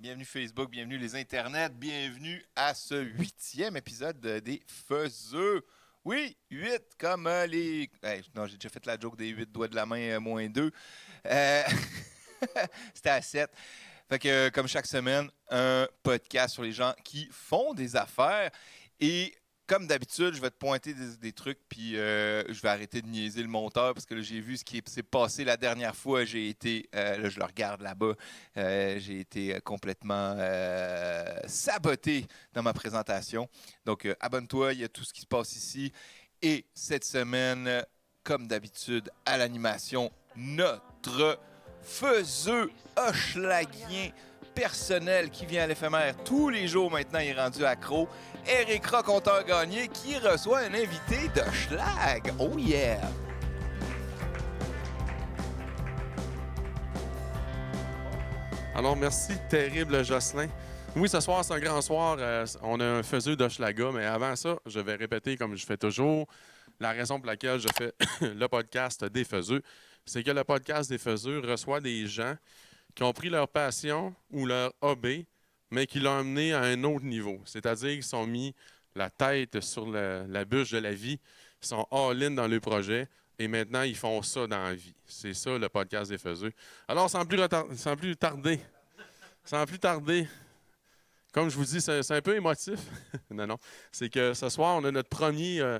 bienvenue Facebook, bienvenue les internets, bienvenue à ce 8e épisode des Faiseux. Oui, 8 comme les... non, j'ai déjà fait la joke des 8 doigts de la main moins 2. C'était à 7. Fait que comme chaque semaine, un podcast sur les gens qui font des affaires. Et comme d'habitude, je vais te pointer des trucs, puis je vais arrêter de niaiser le monteur parce que là, j'ai vu ce qui s'est passé la dernière fois. J'ai été, là, je le regarde là-bas, j'ai été complètement saboté dans ma présentation. Donc, abonne-toi, il y a tout ce qui se passe ici. Et cette semaine, comme d'habitude, à l'animation, notre faiseux hochelagien personnel qui vient à l'éphémère tous les jours maintenant, il est rendu accro. Éric Raconteur-Gagné qui reçoit un invité de Schlag. Oh yeah! Alors, merci, terrible Jocelyn. Oui, ce soir, c'est un grand soir. On a un faiseux d'Hochelaga, mais avant ça, je vais répéter comme je fais toujours. La raison pour laquelle je fais le podcast des faiseux, c'est que le podcast des faiseux reçoit des gens qui ont pris leur passion ou leur hobby, mais qui l'ont amené à un autre niveau. C'est-à-dire qu'ils sont mis la tête sur la bûche de la vie, ils sont all-in dans le projet, et maintenant, ils font ça dans la vie. C'est ça, le podcast des faiseux. Alors, sans plus tarder, comme je vous dis, c'est un peu émotif. non, c'est que ce soir, on a notre premier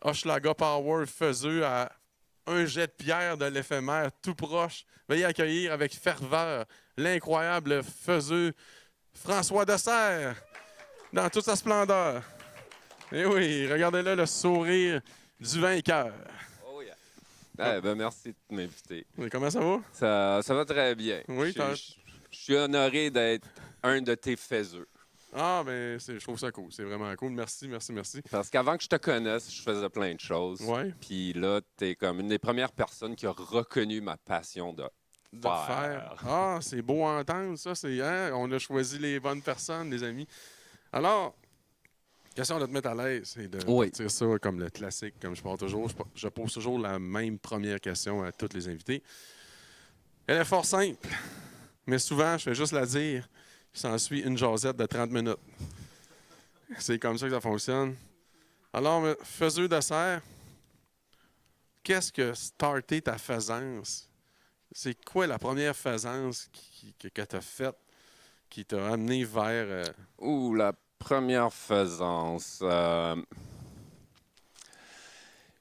Hochelaga Power faiseux à un jet de pierre de l'éphémère tout proche. Veuillez accueillir avec ferveur l'incroyable faiseux François Dessert dans toute sa splendeur. Et oui, regardez-là le sourire du vainqueur. Oh yeah. Merci de m'inviter. Et comment ça va? Ça va très bien. Oui, je suis honoré d'être un de tes faiseux. Ah, ben, je trouve ça cool. C'est vraiment cool. Merci. Parce qu'avant que je te connaisse, je faisais plein de choses. Ouais. Puis là, t'es comme une des premières personnes qui a reconnu ma passion de faire. Ah, c'est beau à entendre, ça. On a choisi les bonnes personnes, les amis. Alors, question de te mettre à l'aise et de partir ça comme le classique, comme je parle toujours. Je pose toujours la même première question à tous les invités. Elle est fort simple, mais souvent, je fais juste la dire. Il s'ensuit une jasette de 30 minutes. C'est comme ça que ça fonctionne. Alors, faiseux de serre, qu'est-ce que starté ta faisance? C'est quoi la première faisance que tu as faite qui t'a amené vers... La première faisance. Je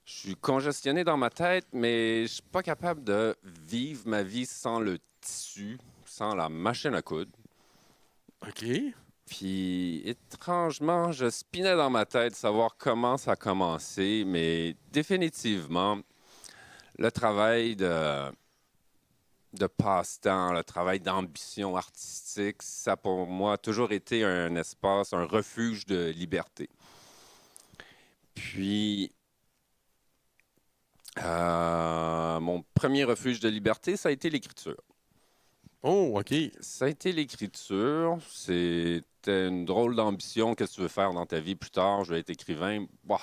suis congestionné dans ma tête, mais je suis pas capable de vivre ma vie sans le tissu, sans la machine à coudre. OK. Puis, étrangement, je spinais dans ma tête savoir comment ça a commencé, mais définitivement, le travail de passe-temps, le travail d'ambition artistique, ça, pour moi, a toujours été un espace, un refuge de liberté. Puis, mon premier refuge de liberté, ça a été l'écriture. Oh, OK. Ça a été l'écriture. C'était une drôle d'ambition. Qu'est-ce que tu veux faire dans ta vie plus tard? Je vais être écrivain. Bah.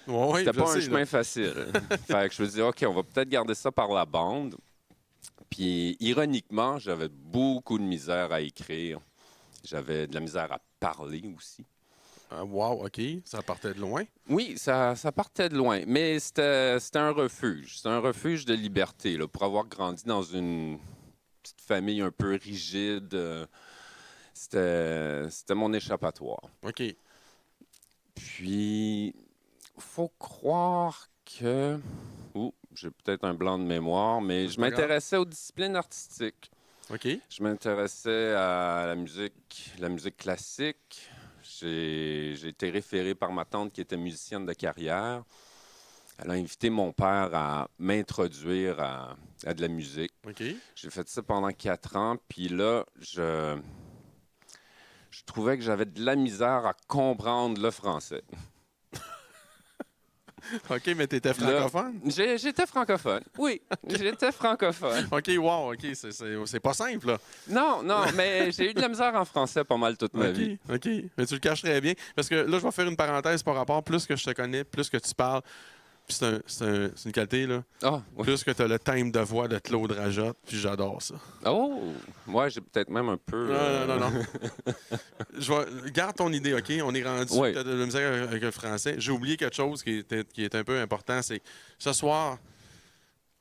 Ouais, c'était pas un chemin facile. Fait que je me disais, OK, on va peut-être garder ça par la bande. Puis, ironiquement, j'avais beaucoup de misère à écrire. J'avais de la misère à parler aussi. Wow, OK. Ça partait de loin? Oui, ça partait de loin. Mais c'était un refuge. C'était un refuge de liberté. Là, pour avoir grandi dans une petite famille un peu rigide, c'était mon échappatoire. OK. Puis, faut croire que... j'ai peut-être un blanc de mémoire, mais je m'intéressais aux disciplines artistiques. OK. Je m'intéressais à la musique classique. J'ai été référé par ma tante qui était musicienne de carrière. Elle a invité mon père à m'introduire à de la musique. OK. J'ai fait ça pendant 4 ans, puis là, je trouvais que j'avais de la misère à comprendre le français. OK, mais tu étais francophone? Là, j'étais francophone, oui. J'étais francophone. OK, wow, OK, c'est pas simple, là. Non, mais j'ai eu de la misère en français pas mal toute ma vie. OK, mais tu le cacherais bien. Parce que là, je vais faire une parenthèse par rapport, plus que je te connais, plus que tu parles, Puis c'est une qualité, là. Ah, oui. Plus que tu as le thème de voix de Claude Rajotte, puis j'adore ça. Oh! Moi, j'ai peut-être même un peu... Non. Garde ton idée, OK? On est rendu Oui. de la misère avec le français. J'ai oublié quelque chose qui est un peu important, c'est ce soir,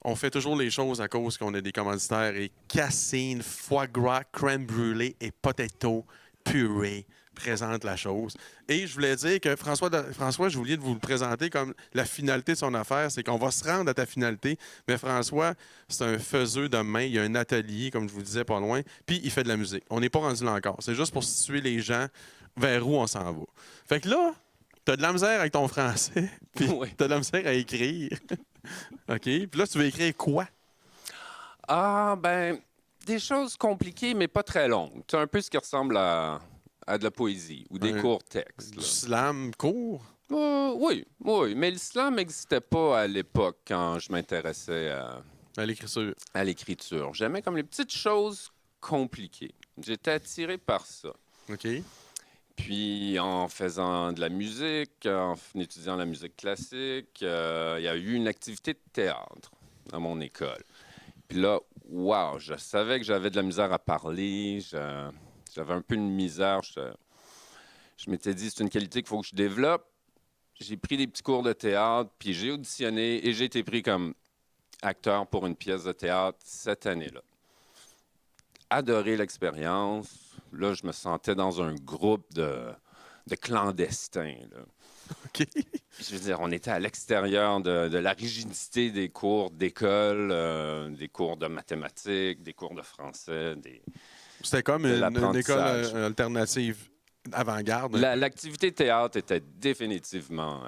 on fait toujours les choses à cause qu'on a des commanditaires et cassine, foie gras, crème brûlée et potato purée présente la chose. Et je voulais dire que François, j'ai oublié de vous le présenter comme la finalité de son affaire, c'est qu'on va se rendre à ta finalité. Mais François, c'est un faiseux de main. Il y a un atelier, comme je vous disais, pas loin, puis il fait de la musique. On n'est pas rendu là encore. C'est juste pour situer les gens vers où on s'en va. Fait que là, t'as de la misère avec ton français, puis Oui. t'as de la misère à écrire. OK? Puis là, tu veux écrire quoi? Ah, ben, des choses compliquées, mais pas très longues. C'est un peu ce qui ressemble à de la poésie ou des courts textes. Du slam court? Oui, mais l'islam n'existait pas à l'époque quand je m'intéressais À l'écriture. à l'écriture. J'aimais comme les petites choses compliquées. J'étais attiré par ça. OK? Puis en faisant de la musique, en étudiant la musique classique, il y a eu une activité de théâtre à mon école. Puis là, wow, je savais que j'avais de la misère à parler. J'avais un peu de misère. Je m'étais dit, c'est une qualité qu'il faut que je développe. J'ai pris des petits cours de théâtre, puis j'ai auditionné et j'ai été pris comme acteur pour une pièce de théâtre cette année-là. Adoré l'expérience. Là, je me sentais dans un groupe de clandestins. Là. OK. Je veux dire, on était à l'extérieur de la rigidité des cours d'école, des cours de mathématiques, des cours de français. C'était comme de une école l'apprentissage. alternative avant-garde. L'activité théâtre était définitivement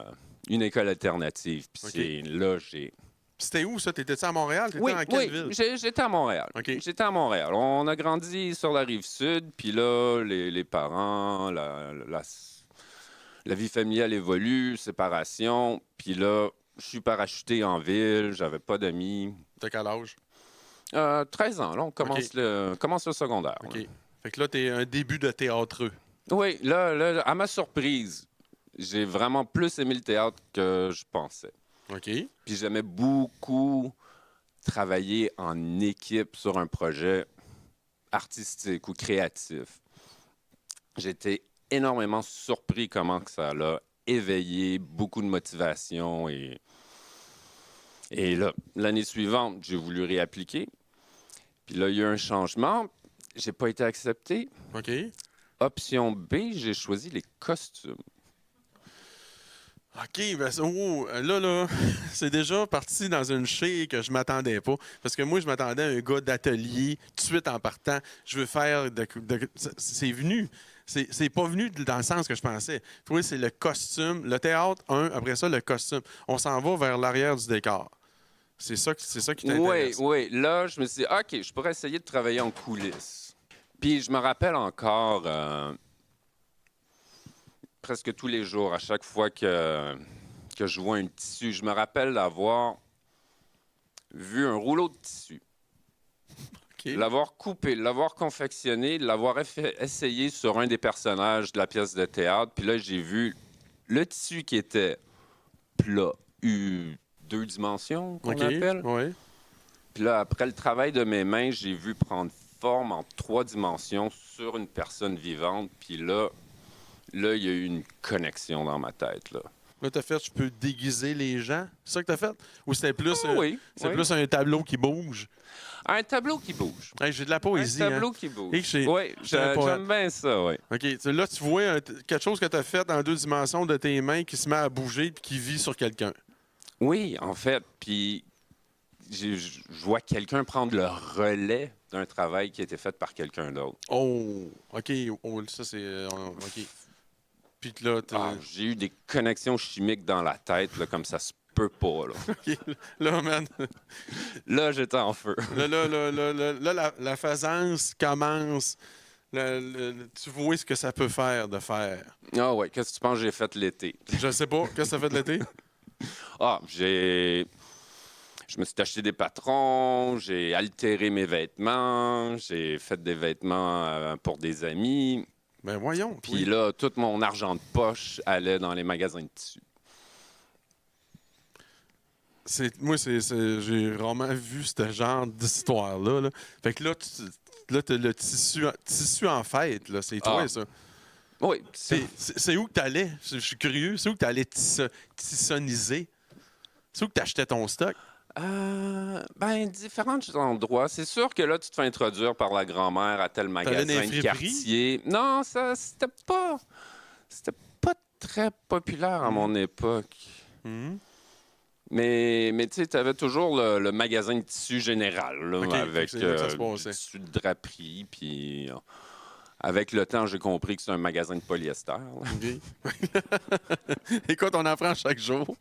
une école alternative. Puis OK. c'est là, j'ai... C'était où, ça? T'étais-tu à Montréal? T'étais Oui, dans quelle ville? j'étais à Montréal. OK. J'étais à Montréal. On a grandi sur la rive sud, puis là, les parents, la vie familiale évolue, séparation, puis là, je suis parachuté en ville, j'avais pas d'amis. T'as quel âge? 13 ans, là, on commence, OK. commence le secondaire. OK. là. Fait que là, t'es un début de théâtreux. Oui, là, à ma surprise, j'ai vraiment plus aimé le théâtre que je pensais. OK. Puis j'aimais beaucoup travailler en équipe sur un projet artistique ou créatif. J'étais énormément surpris comment que ça l'a éveillé beaucoup de motivation. Et là, l'année suivante, j'ai voulu réappliquer. Puis là, il y a eu un changement. J'ai pas été accepté. OK. Option B, j'ai choisi les costumes. OK, ben, là, c'est déjà parti dans une chie que je m'attendais pas. Parce que moi, je m'attendais à un gars d'atelier, tout de suite en partant. Je veux faire c'est venu. C'est pas venu dans le sens que je pensais. Oui, c'est le costume. Le théâtre, après ça, le costume. On s'en va vers l'arrière du décor. C'est ça qui t'intéresse. Oui. Là, je me suis dit, OK, je pourrais essayer de travailler en coulisses. Puis je me rappelle encore... presque tous les jours, à chaque fois que je vois un tissu, je me rappelle d'avoir vu un rouleau de tissu, OK. l'avoir coupé, l'avoir confectionné, l'avoir essayé sur un des personnages de la pièce de théâtre. Puis là, j'ai vu le tissu qui était plat, 2 dimensions, qu'on OK. appelle. Ouais. Puis là, après le travail de mes mains, j'ai vu prendre forme en 3 dimensions sur une personne vivante. Puis là, il y a eu une connexion dans ma tête. Là, t'as fait, je peux déguiser les gens. C'est ça que t'as fait? Ou c'était plus, Oui. plus un tableau qui bouge? Un tableau qui bouge. Hey, j'ai de la poésie. Un tableau qui bouge. Oui, un poète. j'aime bien ça, oui. OK. Là, tu vois quelque chose que tu as fait en 2 dimensions de tes mains qui se met à bouger et qui vit sur quelqu'un. Oui, en fait. Puis, je vois quelqu'un prendre le relais d'un travail qui a été fait par quelqu'un d'autre. Oh, OK. Oh, ça, c'est... OK. Puis là, J'ai eu des connexions chimiques dans la tête, là, comme ça se peut pas. Là, OK. Là, man. là j'étais en feu. Là, la faisance commence. Tu vois ce que ça peut faire de faire. Ah ouais, qu'est-ce que tu penses que j'ai fait l'été? Je sais pas. Qu'est-ce que ça fait de l'été? Je me suis acheté des patrons, j'ai altéré mes vêtements, j'ai fait des vêtements pour des amis. Ben voyons. Puis là, tout mon argent de poche allait dans les magasins de tissus. Moi, j'ai vraiment vu ce genre d'histoire-là. Là. Fait que là, t'as le tissu en fête, là. C'est toi, ça. Oui. C'est où que t'allais? Je suis curieux. C'est où que t'allais tissoniser? C'est où que t'achetais ton stock? Différents endroits. C'est sûr que là, tu te fais introduire par la grand-mère à tel magasin de quartier. Non, c'était pas très populaire à mon époque. Mais tu sais, tu avais toujours le magasin de tissu général, là, avec du tissu de draperie, puis avec le temps, j'ai compris que c'est un magasin de polyester. Okay. Écoute, on apprend chaque jour.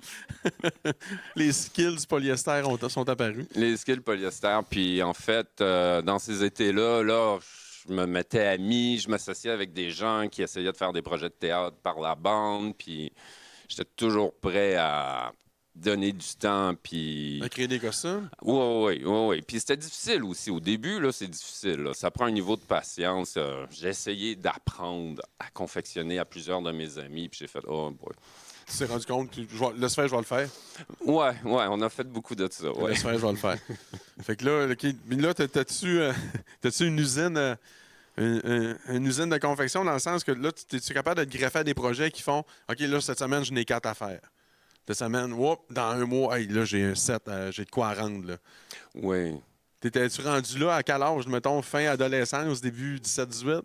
Les skills polyester sont apparus. Les skills polyester, puis en fait, dans ces étés-là, je me mettais ami, je m'associais avec des gens qui essayaient de faire des projets de théâtre par la bande, puis j'étais toujours prêt à donner du temps, puis... À créer des costumes? Oui. Puis c'était difficile aussi. Au début, là, c'est difficile. Là. Ça prend un niveau de patience. J'ai essayé d'apprendre à confectionner à plusieurs de mes amis, puis j'ai fait « Oh boy ». Tu t'es rendu compte que laisse faire, je vais le faire? Ouais, on a fait beaucoup de ça. Ouais. Laisse faire, je vais le faire. Fait que là, t'as-tu une usine... une usine de confection dans le sens que là, tu es capable de te greffer à des projets qui font « OK, là, cette semaine, je n'ai 4 à faire. » Cette semaine, dans un mois, hey, là, j'ai un 7, j'ai de quoi à rendre. Là. Oui. T'étais-tu rendu là à quel âge, mettons, fin adolescence, début 17-18?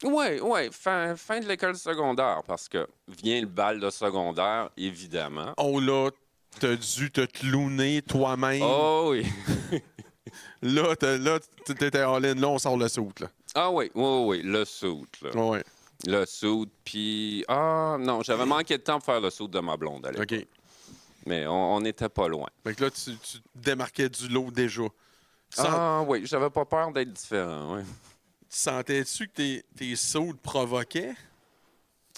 Oui. Fin de l'école secondaire, parce que vient le bal de secondaire, évidemment. Oh là, t'as dû te clowner toi-même. Oh oui. Là, t'étais all-in, là, on sort le soute, là. Ah oui, le soute, là. Ouais. Le soute, puis... Ah, non, j'avais manqué de temps pour faire le soute de ma blonde à l'époque. OK. Mais on n'était pas loin. Fait que là, tu démarquais du lot déjà. Oui, j'avais pas peur d'être différent, oui. Sentais-tu que tes sautes provoquaient?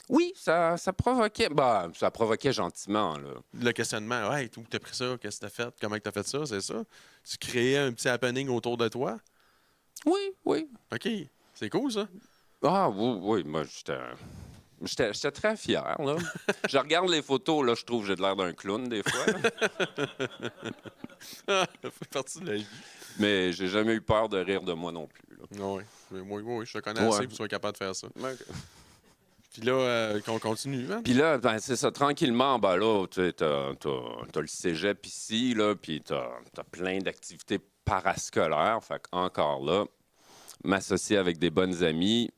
Oui, ça provoquait... ça provoquait gentiment, là. Le questionnement, « Hey, où t'as pris ça? Qu'est-ce que t'as fait? Comment t'as fait ça? » C'est ça? Tu créais un petit happening autour de toi? Oui. OK. C'est cool, ça? Ah oui, moi, j'étais très fier, là. Je regarde les photos, là, je trouve que j'ai l'air d'un clown, des fois. Ça fait partie de la vie. Mais j'ai jamais eu peur de rire de moi non plus, là. Oui, mais moi, je te connais assez pour que tu sois capable de faire ça. Okay. Puis là, qu'on continue, hein? Puis là, c'est ça, tranquillement, là, tu sais, t'as le cégep ici, là, puis t'as plein d'activités parascolaires. Fait qu'encore là, m'associer avec des bonnes amies.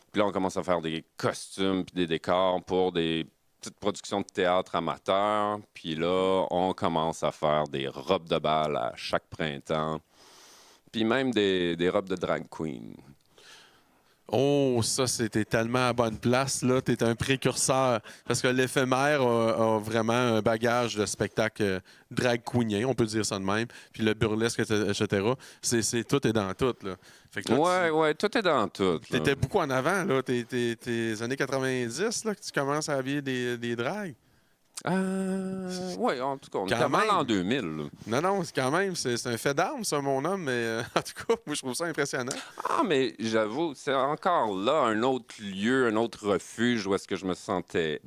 Puis là, on commence à faire des costumes puis des décors pour des petites productions de théâtre amateurs. Puis là, on commence à faire des robes de bal à chaque printemps. Puis même des robes de drag queen. Oh, ça, c'était tellement à bonne place, là. T'es un précurseur. Parce que l'éphémère a vraiment un bagage de spectacle drag queenien, on peut dire ça de même. Puis le burlesque, etc. Tout est dans tout, là. Fait que là, ouais, tout est dans tout. T'étais beaucoup en avant, là. Tes années 90, là, que tu commences à habiller des drags. Oui, en tout cas, on Quand était mal même. en 2000. Là. Non, c'est quand même, c'est un fait d'armes, ça, mon homme, mais en tout cas, moi, je trouve ça impressionnant. Ah, mais j'avoue, c'est encore là un autre lieu, un autre refuge où est-ce que je me sentais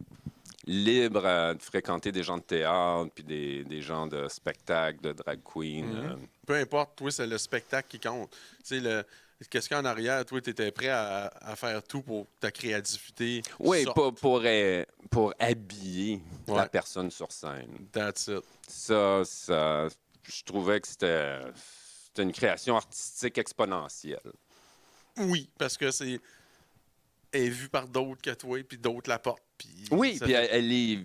libre de fréquenter des gens de théâtre, puis des gens de spectacle, de drag queen. Peu importe, toi, c'est le spectacle qui compte. Tu sais, qu'est-ce qu'en arrière, toi, tu étais prêt à faire tout pour ta créativité? Oui, pour habiller la personne sur scène. That's it. Ça, je trouvais que c'était une création artistique exponentielle. Oui, parce que elle est vue par d'autres que toi, puis d'autres la portent. Oui, puis elle est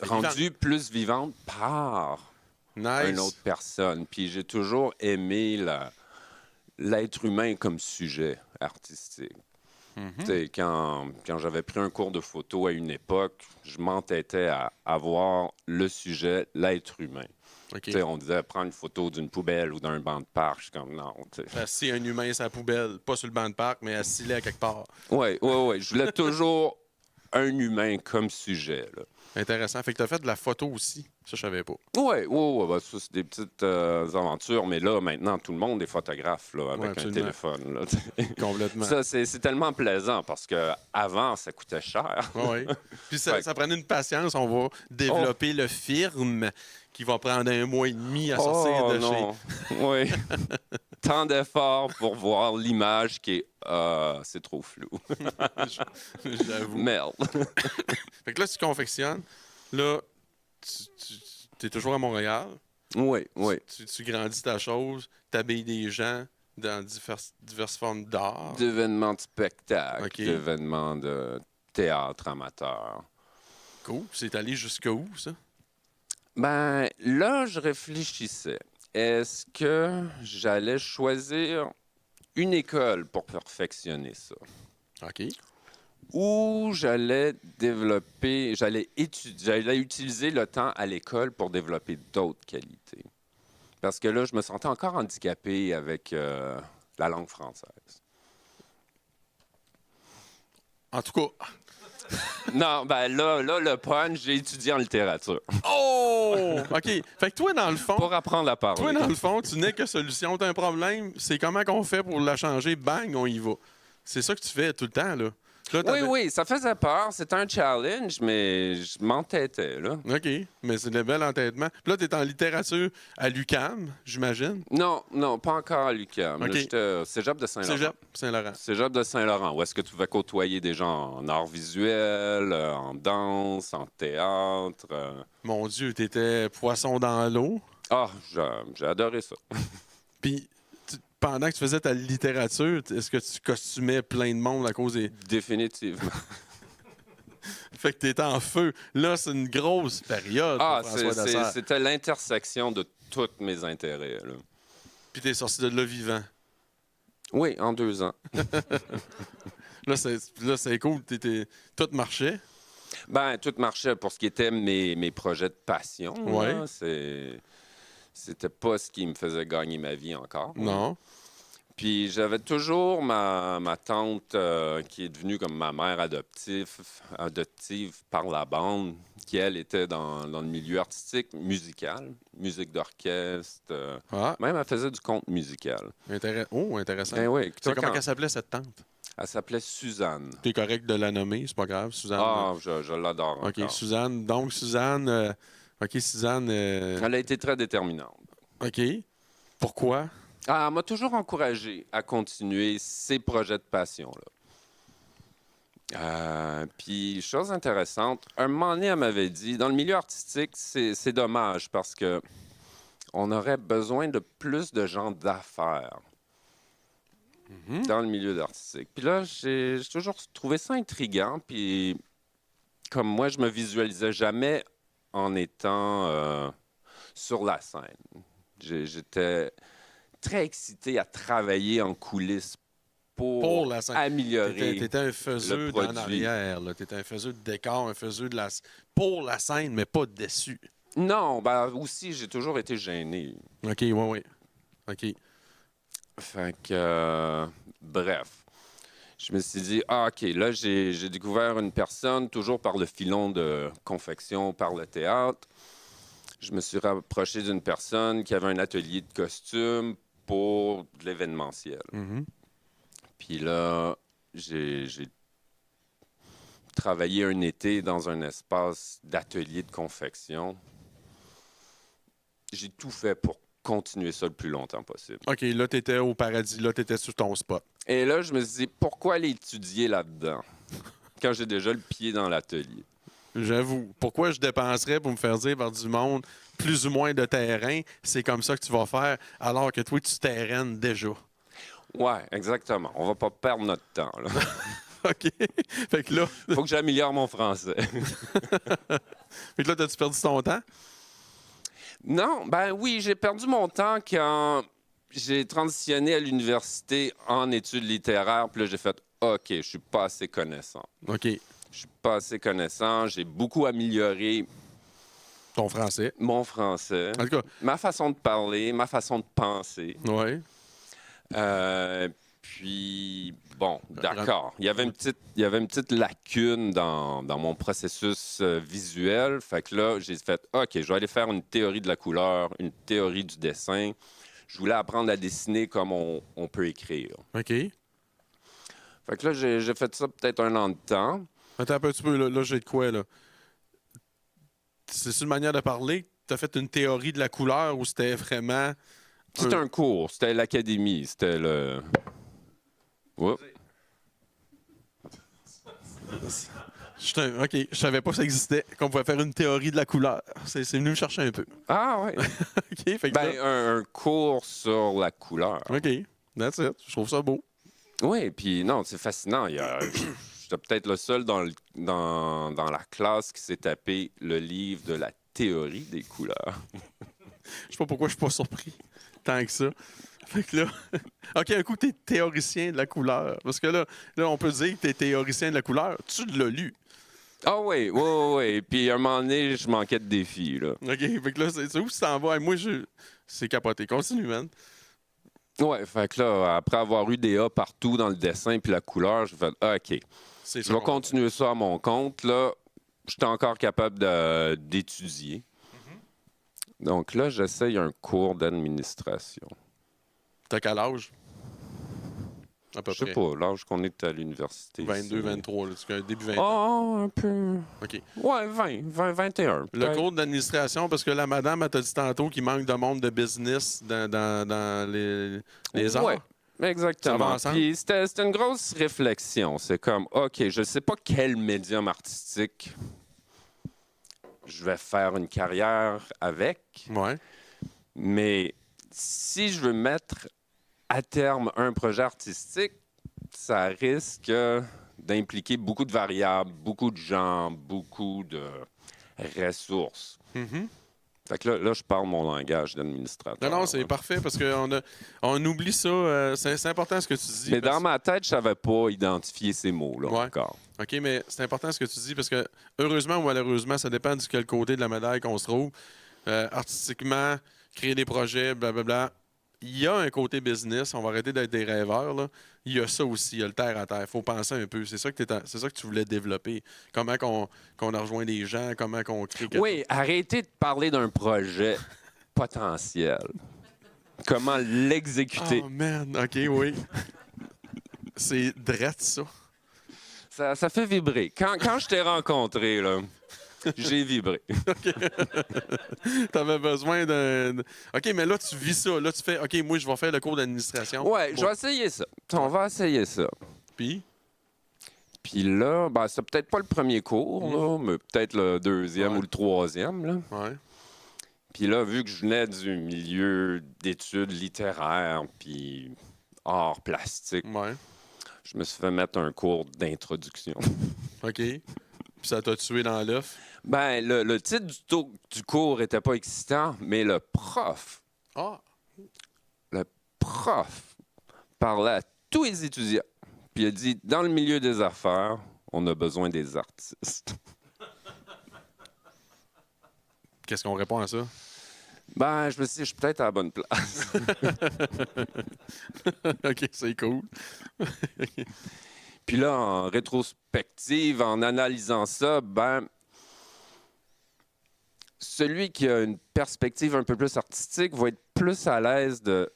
rendue plus vivante par une autre personne. Puis j'ai toujours aimé l'être humain comme sujet artistique. Quand j'avais pris un cours de photo à une époque, je m'entêtais à voir le sujet, l'être humain. Okay. On disait prendre une photo d'une poubelle ou d'un banc de parc. Je suis comme non. Assis un humain sur la poubelle, pas sur le banc de parc, mais assis là quelque part. Oui. Je voulais toujours un humain comme sujet. Là. Intéressant. Fait que tu as fait de la photo aussi. Ça, je savais pas. Oui, ça, c'est des petites aventures, mais là, maintenant, tout le monde est photographe là, avec un téléphone. Là. Complètement. Ça, c'est tellement plaisant parce qu'avant, ça coûtait cher. Oui. Puis ça prenait une patience. On va développer le film qui va prendre 1 mois et demi à sortir de chez... Oui. Tant d'efforts pour voir l'image qui est... c'est trop flou. J'avoue. Merde. Fait que là, tu confectionnes. Là, tu es toujours à Montréal. Oui. Tu grandis ta chose, tu habilles des gens dans diverses formes d'art. D'événements de spectacle, d'événements de théâtre amateur. Cool. C'est allé jusqu'où, ça? Ben, là, je réfléchissais. Est-ce que j'allais choisir une école pour perfectionner ça? OK. Ou j'allais utiliser le temps à l'école pour développer d'autres qualités. Parce que là, je me sentais encore handicapé avec la langue française. En tout cas... Non, ben là, le punch, j'ai étudié en littérature. Oh! OK. Fait que toi, dans le fond... Pour apprendre à parler. Toi, dans le fond, tu n'es que solution. Tu as un problème, c'est comment qu'on fait pour la changer. Bang, on y va. C'est ça que tu fais tout le temps, là. Oui, ça faisait peur. C'était un challenge, mais je m'entêtais, là. OK, mais c'est de bel entêtement. Puis là, tu es en littérature à l'UQAM, j'imagine? Non, pas encore à l'UQAM. OK. J'étais au Cégep de Saint-Laurent. Cégep Saint-Laurent. Cégep de Saint-Laurent, où est-ce que tu vas côtoyer des gens en arts visuels, en danse, en théâtre. Mon Dieu, t'étais poisson dans l'eau. Ah, j'ai adoré ça. Puis, pendant que tu faisais ta littérature, est-ce que tu costumais plein de monde à cause des... Définitivement. Fait que t'étais en feu. Là, c'est une grosse période pour François Dassert. C'était l'intersection de tous mes intérêts. Là. Puis t'es sorti de là vivant. Oui, en 2 ans. Là, c'est cool. Tout marchait. Ben, tout marchait pour ce qui était mes projets de passion. Ouais. Là. C'était pas ce qui me faisait gagner ma vie encore. Non. Puis j'avais toujours ma tante qui est devenue comme ma mère adoptive par la bande, qui, elle, était dans le milieu artistique, musical, musique d'orchestre. Même, elle faisait du conte musical. Intéressant. Oui. Comment elle s'appelait, cette tante? Elle s'appelait Suzanne. T'es correct de la nommer, c'est pas grave. Suzanne. Ah, je l'adore OK, encore. Suzanne. Donc, Suzanne... Suzanne... Elle a été très déterminante. OK. Pourquoi? Ah, elle m'a toujours encouragé à continuer ces projets de passion-là. Puis, chose intéressante, un moment donné, elle m'avait dit, dans le milieu artistique, c'est dommage parce que on aurait besoin de plus de gens d'affaires dans le milieu artistique. Puis là, j'ai toujours trouvé ça intriguant. Puis, comme moi, je me visualisais jamais en étant sur la scène. J'étais très excité à travailler en coulisses pour la scène. Améliorer T'étais un faiseux le produit. en arrière. T'étais un faiseux de décor, un faiseux de la... Pour la scène, mais pas dessus. Non, ben aussi, j'ai toujours été gêné. OK, oui. OK. Fait que, bref. Je me suis dit, OK, là, j'ai découvert une personne, toujours par le filon de confection, par le théâtre. Je me suis rapproché d'une personne qui avait un atelier de costumes pour de l'événementiel. Puis là, j'ai travaillé un été dans un espace d'atelier de confection. J'ai tout fait pour continuer ça le plus longtemps possible. OK, là, t'étais au paradis. Là, t'étais sur ton spot. Et là, je me suis dit, pourquoi aller étudier là-dedans quand j'ai déjà le pied dans l'atelier? J'avoue. Pourquoi je dépenserais pour me faire dire par du monde plus ou moins de terrain, c'est comme ça que tu vas faire, alors que toi, tu terraines déjà? Ouais, exactement. On va pas perdre notre temps, là. OK. Fait que là... Faut que j'améliore mon français. Fait que là, t'as-tu perdu ton temps? Non, ben oui, j'ai perdu mon temps quand j'ai transitionné à l'université en études littéraires. Puis là, j'ai fait OK, je suis pas assez connaissant. OK. Je suis pas assez connaissant. J'ai beaucoup amélioré ton français. Mon français. En tout cas. Ma façon de parler, ma façon de penser. Oui. Puis, bon, d'accord. Il y avait une petite lacune dans mon processus visuel. Fait que là, j'ai fait, OK, je vais aller faire une théorie de la couleur, une théorie du dessin. Je voulais apprendre à dessiner comme on peut écrire. OK. Fait que là, j'ai fait ça peut-être 1 an de temps. Attends un petit peu, là j'ai de quoi, là? C'est une manière de parler? Tu as fait une théorie de la couleur ou c'était vraiment... C'était un cours, c'était l'académie, c'était le... Oups. OK, je savais pas que ça existait, qu'on pouvait faire une théorie de la couleur. C'est venu me chercher un peu. Ah, ouais. OK, fait que un cours sur la couleur. OK, that's it. Je trouve ça beau. Oui, puis non, c'est fascinant. J'étais peut-être le seul dans la classe qui s'est tapé le livre de la théorie des couleurs. Je sais pas pourquoi je suis pas surpris tant que ça. Fait que là, OK, un coup, t'es théoricien de la couleur. Parce que là, on peut dire que t'es théoricien de la couleur. Tu l'as lu. Ah oui, oui. Puis à un moment donné, je manquais de défis, là. OK, fait que là, c'est où tu t'en vas? Moi, c'est capoté. Continue, man. Ouais, fait que là, après avoir eu des A partout dans le dessin puis la couleur, j'ai fait OK. Je vais continuer ça à mon compte. Là, j'étais encore capable d'étudier. Donc là, j'essaye un cours d'administration. T'as quel âge? À peu Je sais près. pas, l'âge qu'on est à l'université. 22, 23, là, tu début 20 ans. Oh, un peu. OK. Ouais, 20, 21. Le cours d'administration, parce que la madame, elle t'a dit tantôt qu'il manque de monde de business dans les arts. Ouais, exactement. Ça va ensemble? Puis c'était une grosse réflexion. C'est comme, OK, je sais pas quel médium artistique je vais faire une carrière avec, Ouais. mais si je veux mettre à terme un projet artistique, ça risque d'impliquer beaucoup de variables, beaucoup de gens, beaucoup de ressources. Mm-hmm. Fait que là, je parle mon langage d'administrateur. Non, c'est parfait parce qu'on oublie ça. C'est important ce que tu dis. Mais dans ma tête, je savais pas identifier ces mots-là Ouais. encore. OK, mais c'est important ce que tu dis parce que, heureusement ou malheureusement, ça dépend du quel côté de la médaille qu'on se trouve. Artistiquement, créer des projets, blablabla. Il y a un côté business, on va arrêter d'être des rêveurs. Là. Il y a ça aussi, il y a le terre à terre. Il faut penser un peu. C'est ça que tu voulais développer. Comment qu'on a rejoint des gens, comment qu'on crée quelque chose. Oui, arrêtez de parler d'un projet potentiel. Comment l'exécuter. Oh man, OK, oui. C'est drette ça. Ça fait vibrer. Quand je t'ai rencontré, là, j'ai vibré. T'avais besoin d'un... OK, mais là, tu vis ça. Là, tu fais, OK, moi, je vais faire le cours d'administration. Ouais, je vais essayer ça. On va essayer ça. Puis là, ben, c'est peut-être pas le premier cours, là, mais peut-être le deuxième ou le troisième. Là. Ouais. Puis là, vu que je venais du milieu d'études littéraires puis art plastique, Ouais. je me suis fait mettre un cours d'introduction. OK. Puis ça t'a tué dans l'œuf. Ben, le titre du cours était pas excitant, mais le prof parlait à tous les étudiants. Puis il a dit, dans le milieu des affaires, on a besoin des artistes. Qu'est-ce qu'on répond à ça? Ben, je me suis dit, je suis peut-être à la bonne place. OK, c'est cool. Puis là, en rétrospective, en analysant ça, ben, celui qui a une perspective un peu plus artistique va être plus à l'aise de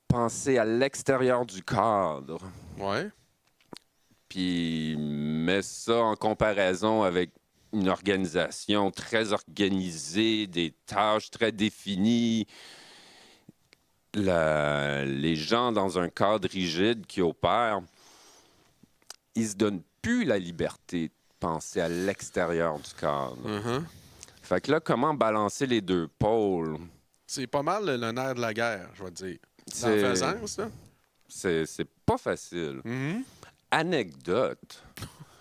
penser à l'extérieur du cadre. Ouais. Puis met ça en comparaison avec une organisation très organisée, des tâches très définies. Les gens dans un cadre rigide qui opèrent, ils se donnent plus la liberté de penser à l'extérieur du cadre. Uh-huh. Fait que là, comment balancer les deux pôles? C'est pas mal le nerf de la guerre, je vais te dire. Dans la faisance, là? C'est pas facile. Mm-hmm. Anecdote.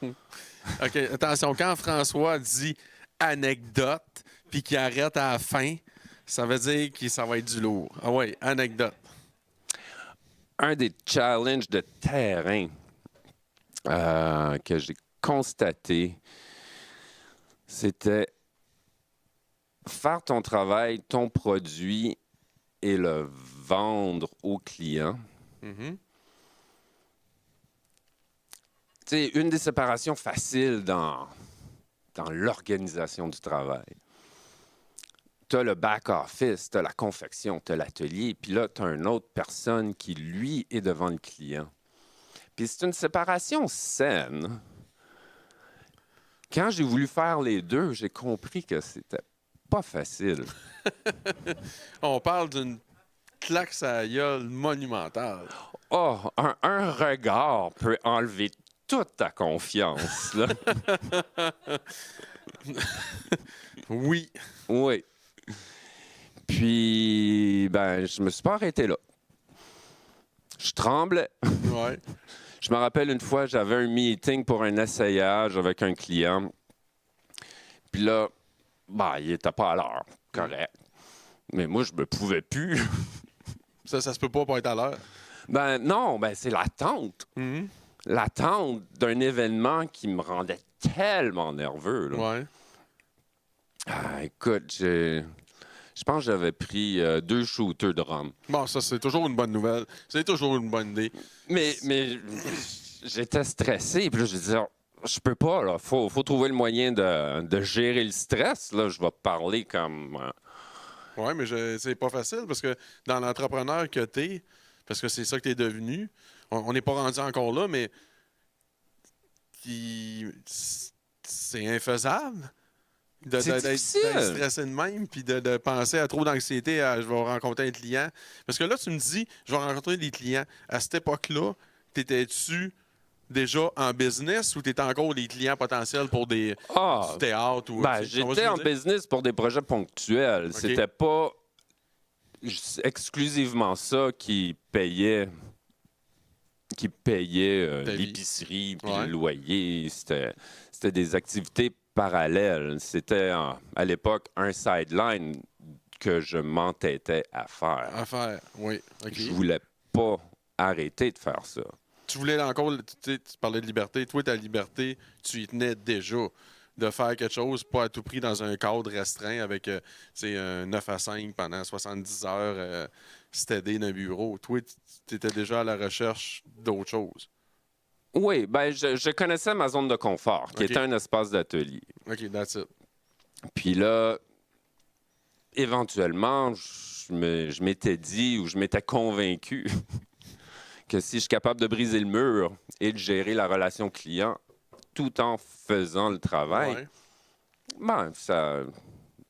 OK, attention, quand François dit anecdote puis qu'il arrête à la fin, ça veut dire que ça va être du lourd. Ah oui, anecdote. Un des challenges de terrain que j'ai constaté, c'était faire ton travail, ton produit et le vendre au client Mm-hmm. sais, une des séparations faciles dans l'organisation du travail. Tu as le back-office, tu as la confection, tu as l'atelier, puis là, tu as une autre personne qui, lui, est devant le client. Puis c'est une séparation saine. Quand j'ai voulu faire les deux, j'ai compris que c'était pas facile. On parle d'une claque à la gueule monumentale. Oh, un regard peut enlever toute ta confiance, là. Oui. Oui. Puis, ben, je me suis pas arrêté là. Je tremblais. Ouais. Je me rappelle une fois, j'avais un meeting pour un essayage avec un client. Puis là, ben, il était pas à l'heure. Correct. Mais moi, je me pouvais plus. Ça se peut pas être à l'heure. Ben non, ben c'est l'attente. Mhm. L'attente d'un événement qui me rendait tellement nerveux, là. Ouais. Ah, écoute, je pense que j'avais pris 2 shooters de rhum. Bon, ça, c'est toujours une bonne nouvelle. C'est toujours une bonne idée. Mais j'étais stressé. Puis là, je disais, je peux pas, là. Faut trouver le moyen de gérer le stress. Là, je vais parler comme... Oui, mais c'est pas facile parce que dans l'entrepreneur que tu es, parce que c'est ça que tu es devenu, on n'est pas rendu encore là, mais c'est infaisable C'est d'être difficile. stressé de même puis de penser à trop d'anxiété à je vais rencontrer un client. Parce que là, tu me dis, je vais rencontrer des clients. À cette époque-là, t'étais-tu déjà en business ou t'étais encore des clients potentiels pour du théâtre? Ou, Ben, tu sais, j'étais en business pour des projets ponctuels. OK. C'était pas exclusivement ça qui payait Ta vie. l'épicerie puis Ouais. le loyer. C'était des activités parallèles. C'était à l'époque un sideline que je m'entêtais à faire. À faire, oui. OK. Je voulais pas arrêter de faire ça. Tu voulais encore, tu parlais de liberté. Toi, ta liberté, tu y tenais déjà de faire quelque chose, pas à tout prix dans un cadre restreint avec un 9 à 5 pendant 70 heures stédé d'un bureau. Toi, tu étais déjà à la recherche d'autre chose. Oui, ben je connaissais ma zone de confort, qui OK. était un espace d'atelier. OK, that's it. Puis là, éventuellement, je m'étais dit ou je m'étais convaincu que si je suis capable de briser le mur et de gérer la relation client tout en faisant le travail, Ouais. ben,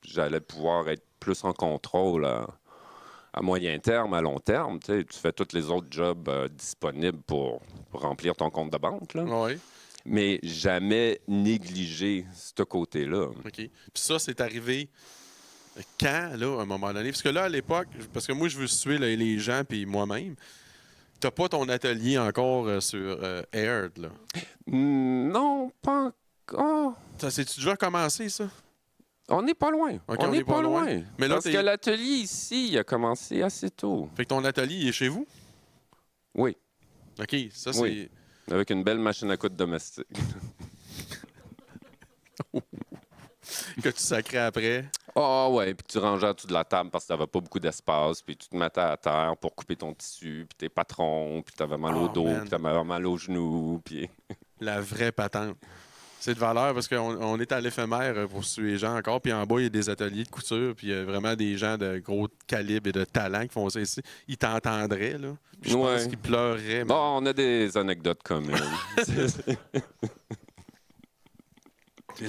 j'allais pouvoir être plus en contrôle à moyen terme, à long terme. Tu fais tous les autres jobs disponibles pour remplir ton compte de banque, là. Ouais. Mais jamais négliger ce côté-là. OK. Puis ça, c'est arrivé quand, là, à un moment donné? Parce que là, à l'époque, parce que moi, je veux suivre les gens puis moi-même. T'as pas ton atelier encore sur Aired, là. Non, pas encore. Ça, c'est-tu déjà commencé, ça? On n'est pas loin. OK, on n'est pas loin. Mais là, Parce que l'atelier ici, il a commencé assez tôt. Fait que ton atelier, il est chez vous? Oui, OK, ça, c'est... Oui. avec une belle machine à coudre domestique. que tu sacrais après. Ah ouais, puis tu rangeais en dessous de la table parce que t'avais pas beaucoup d'espace, puis tu te mettais à terre pour couper ton tissu, puis tes patrons, puis t'avais mal au dos, man. puis t'avais mal aux genoux, puis... La vraie patente. C'est de valeur parce qu'on est à l'éphémère pour suivre les gens encore. Puis en bas, il y a des ateliers de couture. Puis il y a vraiment des gens de gros calibre et de talent qui font ça ici. Ils t'entendraient, là. Puis je pense qu'ils pleureraient. Bon, on a des anecdotes communes. C'est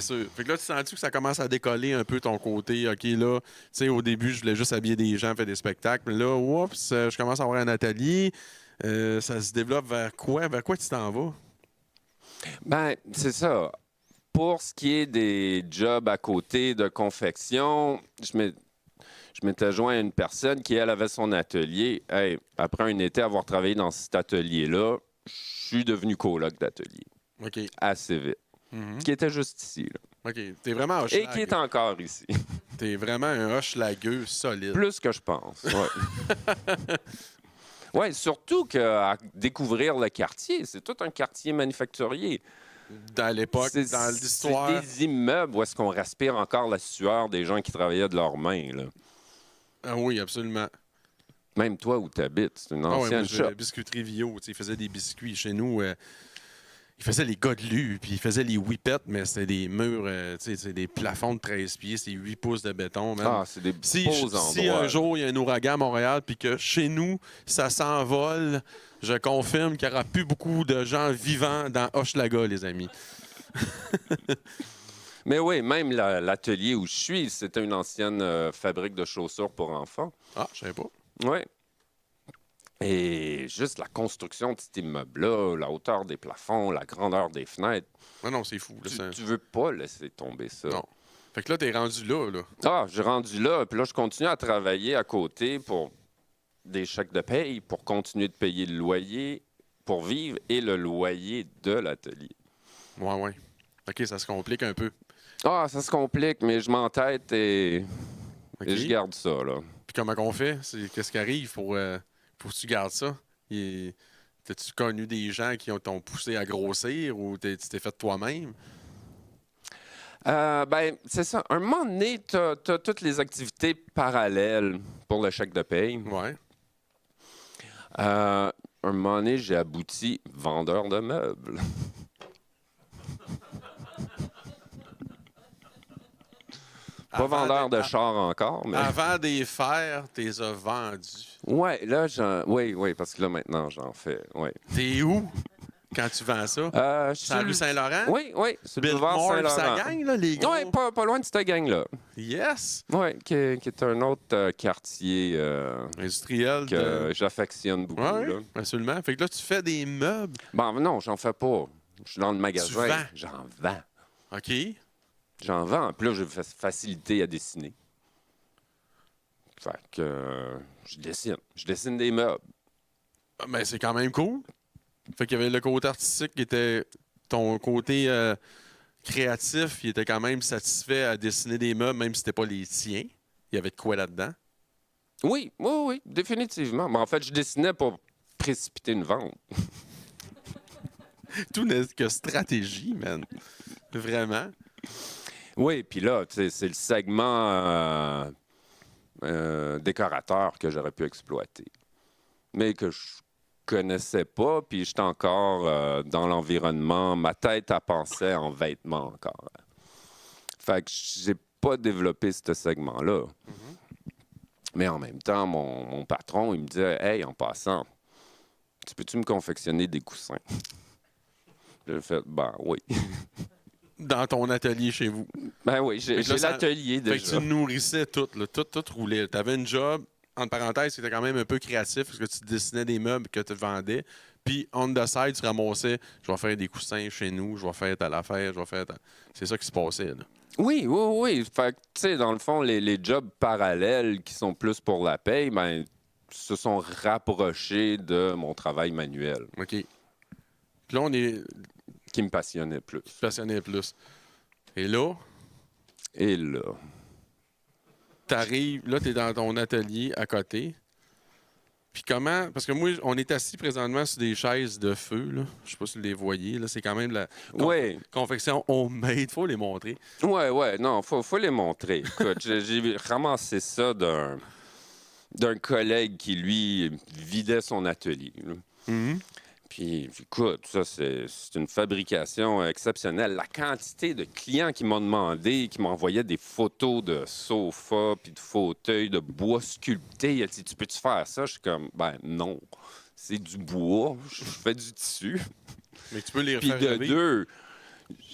sûr. Fait que là, tu sens-tu que ça commence à décoller un peu ton côté? OK, là, tu sais, au début, je voulais juste habiller des gens, faire des spectacles. Mais là, oups, je commence à avoir un atelier. Ça se développe vers quoi? Vers quoi tu t'en vas? Ben, c'est ça. Pour ce qui est des jobs à côté de confection, je m'étais joint à une personne qui, elle, avait son atelier. Hey, après un été, avoir travaillé dans cet atelier-là, je suis devenu coloc d'atelier. OK. Assez vite. Qui était juste ici, là. OK. T'es vraiment un Et qui est encore ici. T'es vraiment un hochelagueux solide. Plus que je pense. Ouais. Ouais, surtout qu'à découvrir le quartier, c'est tout un quartier manufacturier. Dans l'époque, dans l'histoire. C'est des immeubles où est-ce qu'on respire encore la sueur des gens qui travaillaient de leurs mains, là. Ah oui, absolument. Même toi où tu habites, c'est une Ah ouais, ancienne moi, shop. Biscuiterie Vio, tu sais, ils faisaient des biscuits chez nous. il faisait les godelus, puis il faisait les whippets, mais c'était des murs, c'est des plafonds de 13 pieds, c'est 8 pouces de béton, man. Ah, c'est des Si beaux endroits. si un jour, il y a un ouragan à Montréal, puis que chez nous, ça s'envole, je confirme qu'il n'y aura plus beaucoup de gens vivants dans Hochelaga, les amis. Mais oui, même l'atelier où je suis, c'était une ancienne fabrique de chaussures pour enfants. Ah, je savais pas. Oui. Et juste la construction de cet immeuble-là, la hauteur des plafonds, la grandeur des fenêtres. Ah non, c'est fou. Là, Tu veux pas laisser tomber ça. Non. Fait que là, t'es rendu là. Ah, j'ai rendu là, puis là, je continue à travailler à côté pour des chèques de paye, pour continuer de payer le loyer, pour vivre, et le loyer de l'atelier. Ouais. OK, ça se complique un peu. Ah, ça se complique, mais je m'entête et je garde ça, là. Puis comment qu'on fait? Qu'est-ce qui arrive pour que tu gardes ça? T'as-tu connu des gens qui t'ont poussé à grossir ou tu t'es fait toi-même? Ben, c'est ça. Un moment donné, tu as toutes les activités parallèles pour le chèque de paye. Ouais. Un moment donné, j'ai abouti vendeur de meubles. Pas vendeur de char encore, mais... Avant des fers, t'es as vendus. Ouais, là, oui, parce que là, maintenant, j'en fais, oui. T'es où quand tu vends ça? C'est la rue Saint-Laurent? Oui, c'est le Bill boulevard Moore et Saint-Laurent. sa gang, là, les gars? Oui, pas loin de cette gang-là. Yes! Oui, qui est un autre quartier Industriel. que j'affectionne beaucoup. Oui, Là. absolument. Fait que là, tu fais des meubles. Bon, non, j'en fais pas. Je suis dans le magasin. vends? J'en vends. OK. J'en vends. Puis là, j'ai facilité à dessiner. Fait que je dessine. Je dessine des meubles. Mais c'est quand même cool. Fait qu'il y avait le côté artistique qui était ton côté créatif. Il était quand même satisfait à dessiner des meubles, même si c'était pas les tiens. Il y avait de quoi là-dedans. Oui, définitivement. Mais en fait, je dessinais pour précipiter une vente. Tout n'est que stratégie, man. Vraiment. Oui, puis là, c'est le segment décorateur que j'aurais pu exploiter. Mais que je connaissais pas, puis j'étais encore dans l'environnement. Ma tête, elle pensait en vêtements encore. Fait que j'ai pas développé ce segment-là. Mm-hmm. Mais en même temps, mon patron, il me disait « Hey, en passant, tu peux-tu me confectionner des coussins? » J'ai fait « Ben oui. » Dans ton atelier chez vous. Ben oui, j'ai l'atelier déjà. Fait que tu nourrissais tout, là, tout roulait. Tu avais une job, entre parenthèses, c'était quand même un peu créatif parce que tu dessinais des meubles que tu vendais. Puis, on the side, tu ramassais, je vais faire des coussins chez nous, je vais faire telle affaire, je vais faire telle... C'est ça qui se passait, là. Oui. Fait que, tu sais, dans le fond, les jobs parallèles qui sont plus pour la paye, ben, se sont rapprochés de mon travail manuel. OK. Puis là, on est... Qui me passionnait plus. Et là? T'arrives, là, t'es dans ton atelier à côté. Puis comment... Parce que moi, on est assis présentement sur des chaises de feu, là. Je sais pas si vous les voyez, là. C'est quand même la confection homemade. Faut les montrer. Ouais. Non, faut les montrer. Écoute, j'ai ramassé ça d'un collègue qui, lui, vidait son atelier. Mm-hmm. Puis, écoute, ça, c'est une fabrication exceptionnelle. La quantité de clients qui m'ont demandé, qui m'envoyaient des photos de sofas, puis de fauteuils, de bois sculpté. Il a dit, tu peux-tu faire ça? Je suis comme, ben non, c'est du bois, je fais du tissu. Mais tu peux les Puis refaire de deux,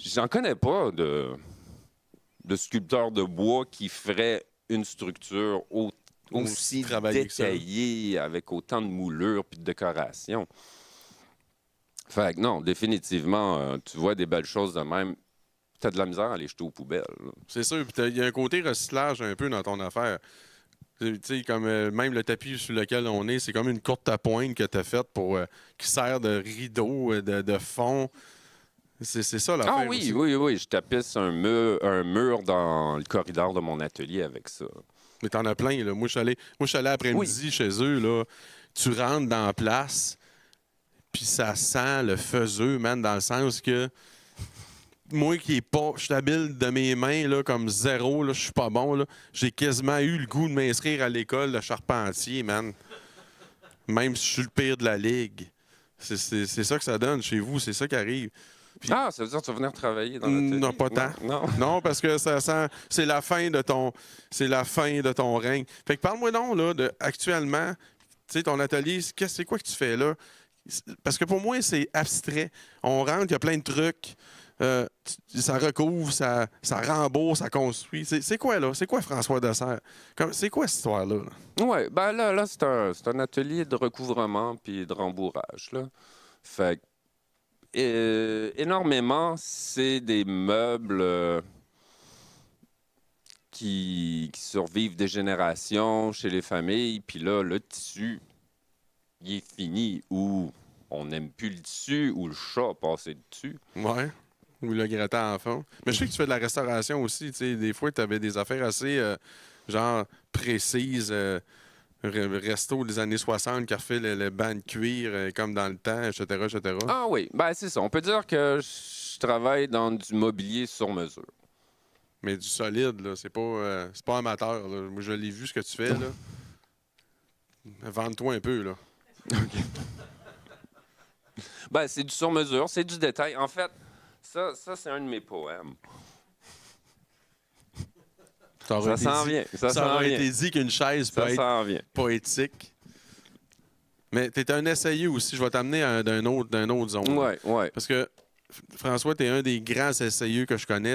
j'en connais pas de sculpteur de bois qui ferait une structure aussi détaillée, avec autant de moulures puis de décoration. Fait que non, définitivement, tu vois des belles choses de même. Tu as de la misère à les jeter aux poubelles. Là. C'est sûr. Puis il y a un côté recyclage un peu dans ton affaire. Tu sais, comme même le tapis sur lequel on est, c'est comme une courte à pointe que tu as faite pour qui sert de rideau, de fond. C'est ça l'affaire. Ah oui, aussi. oui. Je tapisse un mur dans le corridor de mon atelier avec ça. Mais t'en as plein, là. Moi, je suis allé après-midi chez eux, là. Tu rentres dans la place. Puis ça sent le faiseux, man, dans le sens que moi qui est pas, je suis habile de mes mains là, comme zéro, là, je suis pas bon. Là. J'ai quasiment eu le goût de m'inscrire à l'école de charpentier, man. Même si je suis le pire de la ligue. C'est ça que ça donne chez vous, c'est ça qui arrive. Puis, ça veut dire que tu vas venir travailler dans l'atelier? Non, pas tant. Non. Non, parce que ça sent. C'est la fin de ton règne. Fait que parle-moi donc, là, actuellement, tu sais, ton atelier, c'est quoi que tu fais là? Parce que pour moi, c'est abstrait. On rentre, il y a plein de trucs. Ça recouvre, ça rembourse, ça construit. C'est quoi, là? C'est quoi François Dessert? C'est quoi cette histoire-là? Oui, ben là c'est un atelier de recouvrement puis de rembourrage, là. Fait que, énormément, c'est des meubles qui survivent des générations chez les familles. Puis là, le tissu, il est fini ou on n'aime plus le tissu ou le chat a passé dessus. Ouais. Ou le gratin en fond. Mais je sais que tu fais de la restauration aussi. Tu sais, des fois, tu avais des affaires assez, genre, précises. Resto des années 60 qui a refait le banc de cuir comme dans le temps, etc., etc. Ah oui, ben c'est ça. On peut dire que je travaille dans du mobilier sur mesure. Mais du solide, là. C'est pas amateur, là. Moi, je l'ai vu ce que tu fais, là. Vende-toi un peu, là. Ben, c'est du sur mesure, c'est du détail. En fait, ça c'est un de mes poèmes. Ça s'en vient. Ça aurait été dit qu'une chaise peut Ça s'en être vient. poétique. Mais tu es un essayeux aussi. Je vais t'amener d'un autre zone. Oui. Parce que François, tu es un des grands essayeux que je connais.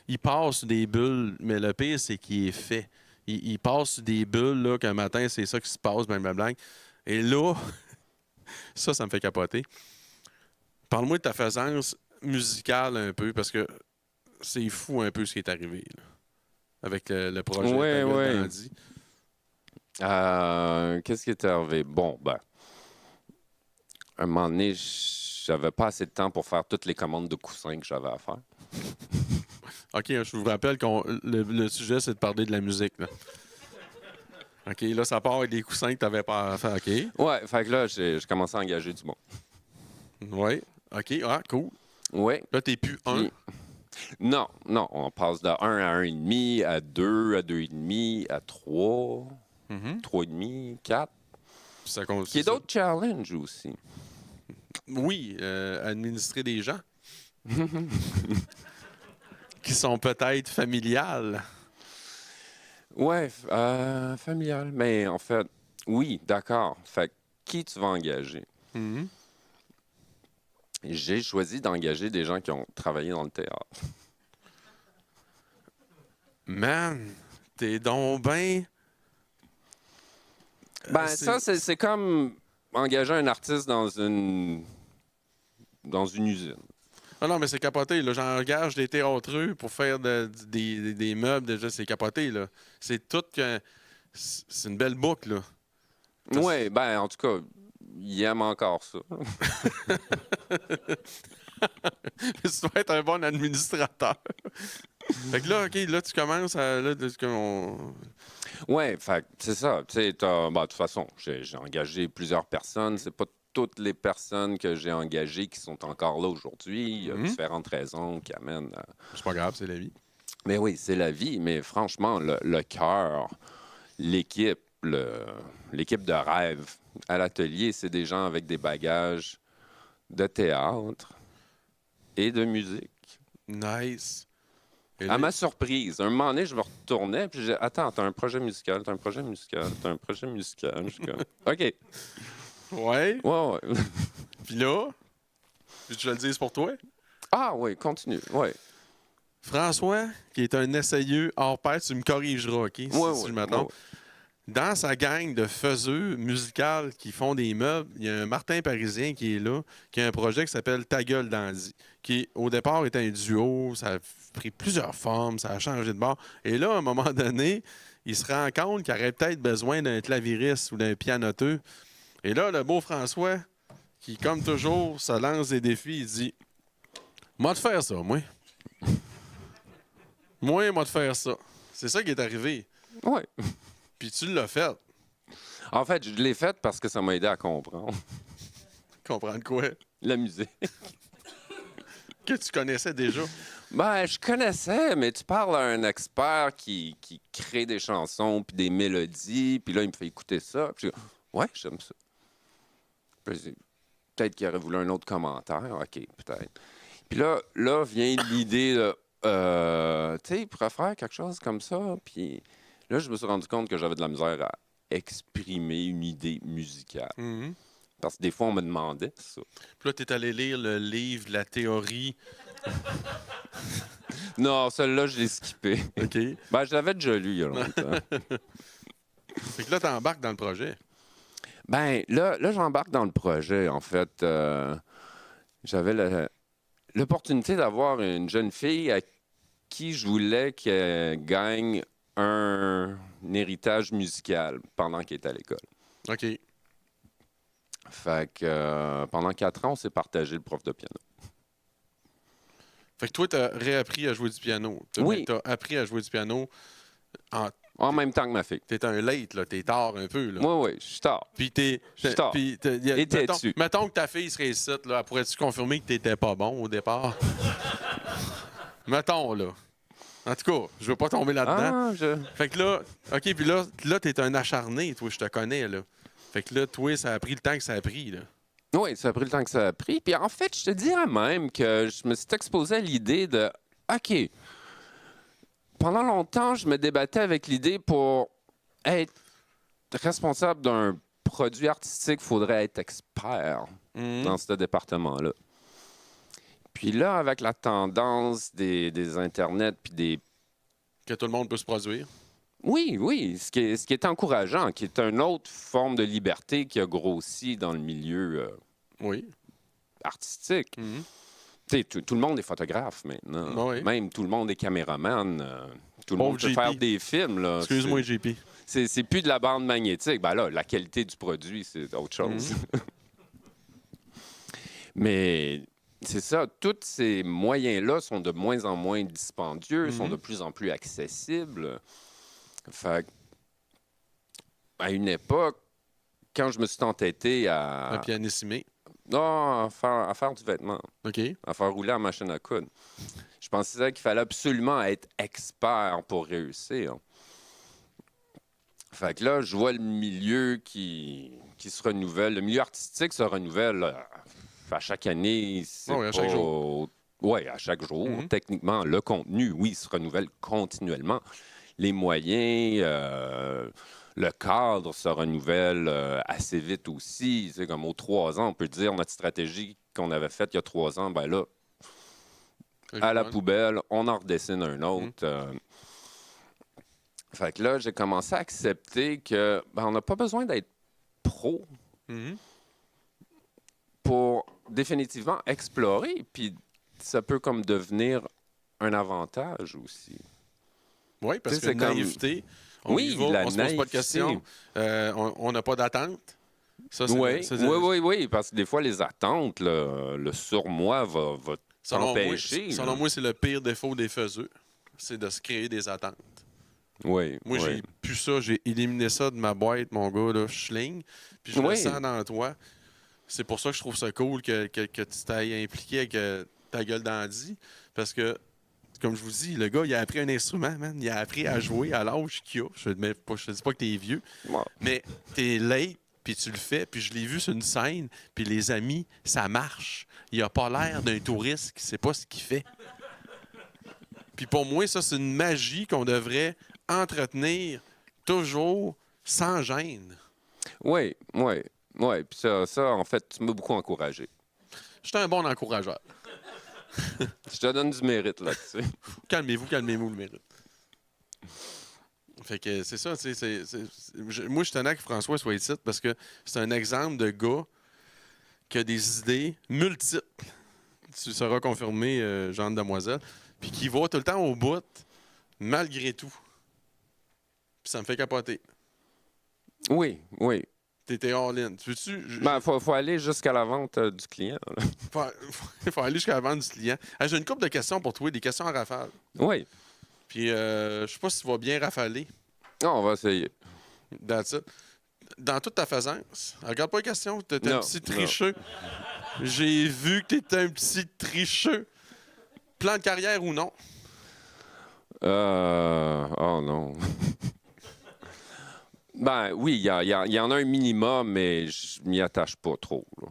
Il passe des bulles, mais le pire, c'est qu'il est fait. Il passe des bulles, là, qu'un matin, c'est ça qui se passe, blablabla. Et là, ça me fait capoter. Parle-moi de ta faisance musicale un peu, parce que c'est fou un peu ce qui est arrivé, là, avec le projet Oui. Qu'est-ce qui est arrivé? Bon, ben, un moment donné, j'avais pas assez de temps pour faire toutes les commandes de coussins que j'avais à faire. OK, je vous rappelle que le sujet, c'est de parler de la musique, là. OK, là, ça part avec des coussins que tu n'avais pas à faire. OK. Ouais, fait que là, j'ai commencé à engager du monde. Oui. OK, cool. Oui. Là, t'es plus un. Non, on passe de 1 à 1,5, à 2, à 2,5, à 3, 3,5, 4. Ça Il y a d'autres challenges aussi. Oui, administrer des gens. Qui sont peut-être familiales. Ouais, familial. Mais en fait, oui, d'accord. Fait que qui tu vas engager? J'ai choisi d'engager des gens qui ont travaillé dans le théâtre. Man, t'es donc ben... Ben, ça, c'est comme engager un artiste dans une usine. Non, mais c'est capoté, là. J'engage des théâtreux pour faire des meubles, déjà, c'est capoté, là. C'est tout que... C'est une belle boucle, là. Oui, ben, en tout cas, il aime encore ça. Tu dois être un bon administrateur. Fait que là, OK, là, tu commences à... Oui, fait c'est ça. Tu sais, de toute façon, j'ai engagé plusieurs personnes. C'est pas toutes les personnes que j'ai engagées qui sont encore là aujourd'hui. Il y a différentes raisons qui amènent... C'est pas grave, c'est la vie. Mais oui, c'est la vie. Mais franchement, le cœur, l'équipe, l'équipe de rêve à l'atelier, c'est des gens avec des bagages de théâtre et de musique. Nice. À ma surprise, un moment donné, je me retournais puis j'ai dit, attends, t'as un projet musical, t'as un projet musical, t'as un projet musical. Je suis comme, OK. Ouais. Ouais. Puis là, je te le dis pour toi. Ah oui, continue. Ouais. François, qui est un essayeux hors pair, tu me corrigeras, OK? Si je me trompe. Dans sa gang de faiseux musicales qui font des meubles, il y a un Martin Parisien qui est là, qui a un projet qui s'appelle Ta gueule dandy, qui au départ était un duo, ça a pris plusieurs formes, ça a changé de bord. Et là, à un moment donné, il se rend compte qu'il aurait peut-être besoin d'un claviriste ou d'un pianoteux. Et là, le beau François, qui, comme toujours, se lance des défis, il dit « Moi, de faire ça, moi. Moi, de faire ça. » C'est ça qui est arrivé. Oui. Puis tu l'as fait. En fait, je l'ai fait parce que ça m'a aidé à comprendre. Comprendre quoi? La musique. Que tu connaissais déjà? Ben, je connaissais, mais tu parles à un expert qui crée des chansons puis des mélodies, puis là, il me fait écouter ça. Puis je dis, ouais, j'aime ça. Puis, peut-être qu'il aurait voulu un autre commentaire. OK, peut-être. Puis là vient l'idée de, tu sais, il pourrait faire quelque chose comme ça. Puis là, je me suis rendu compte que j'avais de la misère à exprimer une idée musicale. Mhm. Parce que des fois, on me demandait ça. Puis là, tu es allé lire le livre de la théorie. Non, celle-là, je l'ai skippé. OK. Ben, je l'avais déjà lu il y a longtemps. Fait que là, tu embarques dans le projet. Ben, là j'embarque dans le projet. En fait, j'avais l'opportunité d'avoir une jeune fille à qui je voulais qu'elle gagne un héritage musical pendant qu'elle était à l'école. OK. Fait que pendant 4 ans, on s'est partagé le prof de piano. Fait que toi, tu as réappris à jouer du piano. Oui. Tu as appris à jouer du piano. En même temps que ma fille. Tu es un late, là. Tu es tard un peu. Là. Oui, je suis tard. Puis Je suis tard. mettons que ta fille serait ici, là, pourrais-tu confirmer que tu n'étais pas bon au départ? Mettons, là. En tout cas, je veux pas tomber là-dedans. Fait que là, OK, puis là tu es un acharné, toi, je te connais, là. Fait que là, toi, ça a pris le temps que ça a pris, là. Oui, ça a pris le temps que ça a pris. Puis en fait, je te dirais même que je me suis exposé à l'idée de, OK, pendant longtemps, je me débattais avec l'idée pour être responsable d'un produit artistique, il faudrait être expert dans ce département-là. Puis là, avec la tendance des internets puis des... Que tout le monde peut se produire. Oui, ce qui est encourageant, qui est une autre forme de liberté qui a grossi dans le milieu artistique. Mm-hmm. Tu sais, tout le monde est photographe maintenant. Oui. Même tout le monde est caméraman. Tout le monde peut faire des films. Là. Excuse-moi, JP. C'est plus de la bande magnétique. Ben là, la qualité du produit, c'est autre chose. Mm-hmm. Mais c'est ça, tous ces moyens-là sont de moins en moins dispendieux, sont de plus en plus accessibles. Fait à une époque, quand je me suis entêté à... Un pianissimé. Non, à faire du vêtement. OK. À faire rouler la machine à coudre. Je pensais qu'il fallait absolument être expert pour réussir. Fait que là, je vois le milieu qui se renouvelle. Le milieu artistique se renouvelle à chaque année. À chaque jour. Oui, à chaque jour. Mm-hmm. Techniquement, le contenu, oui, se renouvelle continuellement. Les moyens, le cadre se renouvelle assez vite aussi. C'est comme aux 3 ans, on peut dire notre stratégie qu'on avait faite il y a 3 ans, ben là, à la poubelle, on en redessine un autre. Fait que là, j'ai commencé à accepter que on n'a pas besoin d'être pro pour définitivement explorer. Puis ça peut comme devenir un avantage aussi. Oui, parce que la naïveté, on se pose pas de questions, on n'a pas d'attente. Oui, parce que des fois, les attentes, le surmoi va t'empêcher. Selon moi, c'est le pire défaut des faiseux, c'est de se créer des attentes. Oui. Moi, j'ai plus ça, j'ai éliminé ça de ma boîte, mon gars, là, schling, puis je le sens dans toi. C'est pour ça que je trouve ça cool que tu t'ailles impliqué avec ta gueule d'Andy, parce que comme je vous dis, le gars, il a appris un instrument, man. Il a appris à jouer à l'âge qu'il a. Je te dis pas que t'es vieux, mais t'es late, puis tu le fais. Puis je l'ai vu sur une scène, puis les amis, ça marche. Il a pas l'air d'un touriste qui sait pas ce qu'il fait. Puis pour moi, ça, c'est une magie qu'on devrait entretenir toujours sans gêne. Oui. Puis ça, en fait, tu m'as beaucoup encouragé. Je suis un bon encourageur. Je te donne du mérite là-dessus. Calmez-vous le mérite. Fait que c'est ça, moi je tenais que François soit ici parce que c'est un exemple de gars qui a des idées multiples. Tu seras confirmé, Jeanne Demoiselle, puis qui va tout le temps au bout, malgré tout. Puis ça me fait capoter. Oui. T'étais all-in. Faut aller jusqu'à la vente du client. Faut aller jusqu'à la vente du client. J'ai une couple de questions pour toi, des questions en rafale. Oui. Puis, je sais pas si tu vas bien rafaler. Non, on va essayer. That's it. Dans toute ta faisance, regarde pas les questions, t'étais un petit tricheux. J'ai vu que t'étais un petit tricheux. Plan de carrière ou non? Oh non. Ben oui, il y en a un minimum, mais je m'y attache pas trop. Là.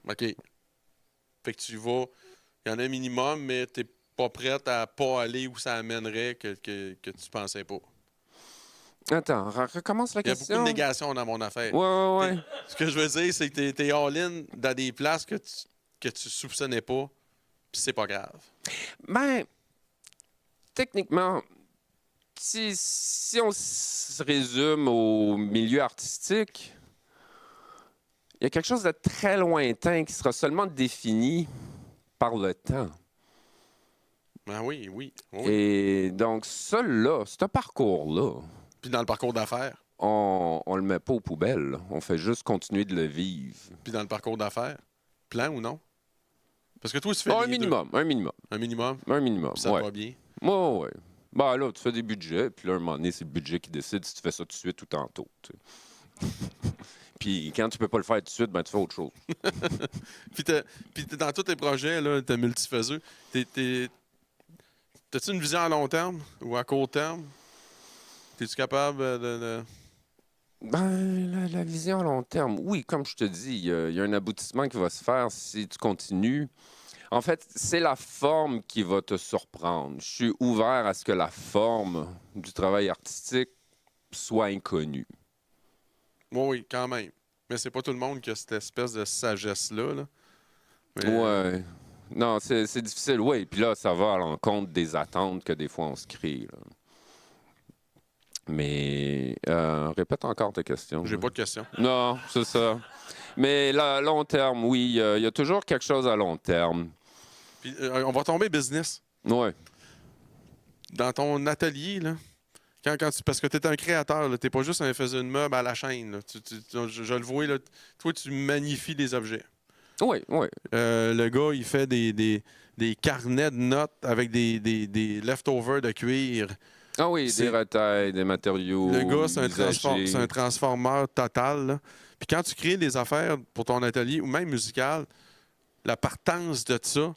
OK. Fait que tu vas Il y en a un minimum, mais tu n'es pas prête à pas aller où ça amènerait que tu pensais pas. Attends, recommence la Il y a beaucoup question. de négations dans mon affaire. Ouais. Ce que je veux dire, c'est que tu es all-in dans des places que tu soupçonnais pas, puis c'est pas grave. Ben, techniquement, si on se résume au milieu artistique, il y a quelque chose de très lointain qui sera seulement défini par le temps. Ben oui. Et donc, ce parcours-là, Puis dans le parcours d'affaires. on le met pas aux poubelles. On fait juste continuer de le vivre. Puis dans le parcours d'affaires, plan ou non? Parce que toi, tu fais un les minimum. deux. Un minimum? Un minimum, Puis ça te va bien? Ouais. Ben là, tu fais des budgets, puis là, à un moment donné, c'est le budget qui décide si tu fais ça tout de suite ou tantôt. Tu sais. Puis quand tu peux pas le faire tout de suite, ben tu fais autre chose. Puis dans tous tes projets, là, t'es multifaiseux. T'as-tu une vision à long terme ou à court terme? T'es-tu capable de... Ben, la vision à long terme, oui, comme je te dis, il y a un aboutissement qui va se faire si tu continues. En fait, c'est la forme qui va te surprendre. Je suis ouvert à ce que la forme du travail artistique soit inconnue. Oui, quand même. Mais c'est pas tout le monde qui a cette espèce de sagesse-là. Là. Mais... Ouais. Non, c'est difficile, oui. Puis là, ça va à l'encontre des attentes que des fois on se crée. Là. Mais répète encore ta question. J'ai pas de question. Non, c'est ça. Mais là, à long terme, oui, il y a toujours quelque chose à long terme. Puis, on va tomber business. Ouais. Dans ton atelier, là, parce que tu es un créateur, tu n'es pas juste un faiseur de meubles à la chaîne. Là. Je le vois, là, toi, tu magnifies des objets. Oui. Le gars, il fait des carnets de notes avec des leftovers de cuir. Ah oui, des retails, des matériaux. Le gars, c'est usagés. un transformeur total. Là. Puis quand tu crées des affaires pour ton atelier ou même musical, la partance de ça,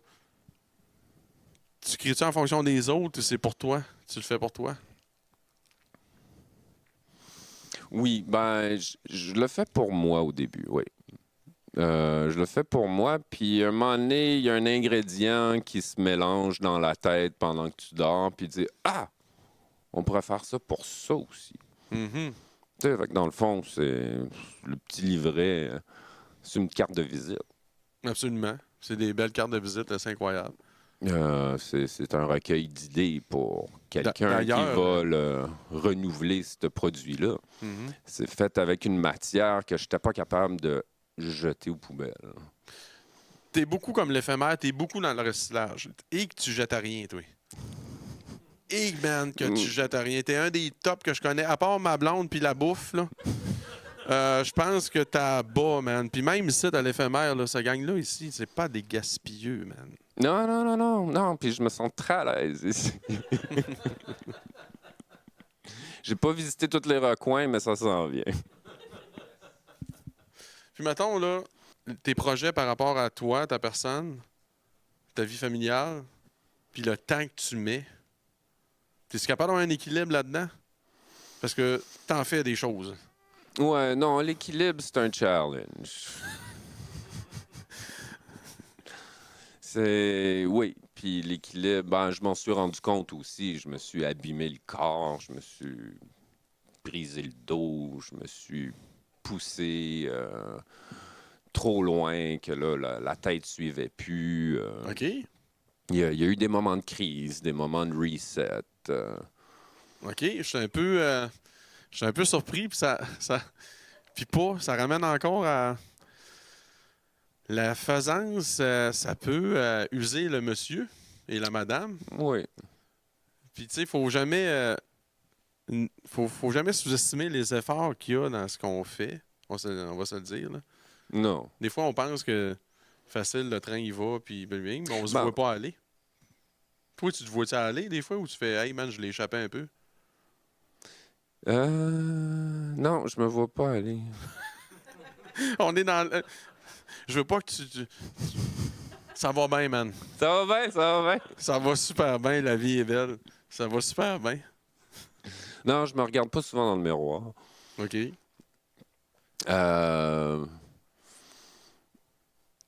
tu crées-tu en fonction des autres ou c'est pour toi? Tu le fais pour toi? Oui, ben, je le fais pour moi au début, oui. Je le fais pour moi, puis à un moment donné, il y a un ingrédient qui se mélange dans la tête pendant que tu dors, puis tu dis « Ah! On pourrait faire ça pour ça aussi. Mm-hmm. » Tu sais, fait que dans le fond, c'est le petit livret, c'est une carte de visite. Absolument. C'est des belles cartes de visite, c'est incroyable. C'est un recueil d'idées pour quelqu'un qui va renouveler ce produit-là. Mm-hmm. C'est fait avec une matière que je n'étais pas capable de jeter aux poubelles. T'es beaucoup comme l'éphémère, t'es beaucoup dans le recyclage. Et que tu jettes à rien, toi. Et man, que tu jettes à rien. T'es un des tops que je connais, à part ma blonde puis la bouffe, là. Je pense que t'as bas, man. Puis même ici, à l'éphémère, là, ce gang-là ici, c'est pas des gaspilleux, man. Non. Puis je me sens très à l'aise ici. J'ai pas visité tous les recoins, mais ça s'en vient. Puis mettons, là, tes projets par rapport à toi, ta personne, ta vie familiale, puis le temps que tu mets, t'es-tu capable d'avoir un équilibre là-dedans? Parce que t'en fais des choses. Ouais, non, l'équilibre, c'est un challenge. Oui. Puis l'équilibre, ben, je m'en suis rendu compte aussi. Je me suis abîmé le corps, je me suis brisé le dos, je me suis poussé trop loin, que là, la tête suivait plus. OK. Il y a eu des moments de crise, des moments de reset. OK, je suis un peu surpris, puis ça ramène encore à la faisance, ça peut user le monsieur et la madame. Oui. Puis tu sais, faut jamais sous-estimer les efforts qu'il y a dans ce qu'on fait. On va se le dire, là. Non. Des fois, on pense que facile, le train y va, puis bing, on se voit pas aller. Toi, tu te vois-tu aller des fois ou tu fais « Hey man, je l'ai échappé un peu ». Non, je me vois pas aller. On est dans... Je veux pas que tu... Ça va bien, man. Ça va bien. Ça va super bien, la vie est belle. Ça va super bien. Non, je me regarde pas souvent dans le miroir. OK.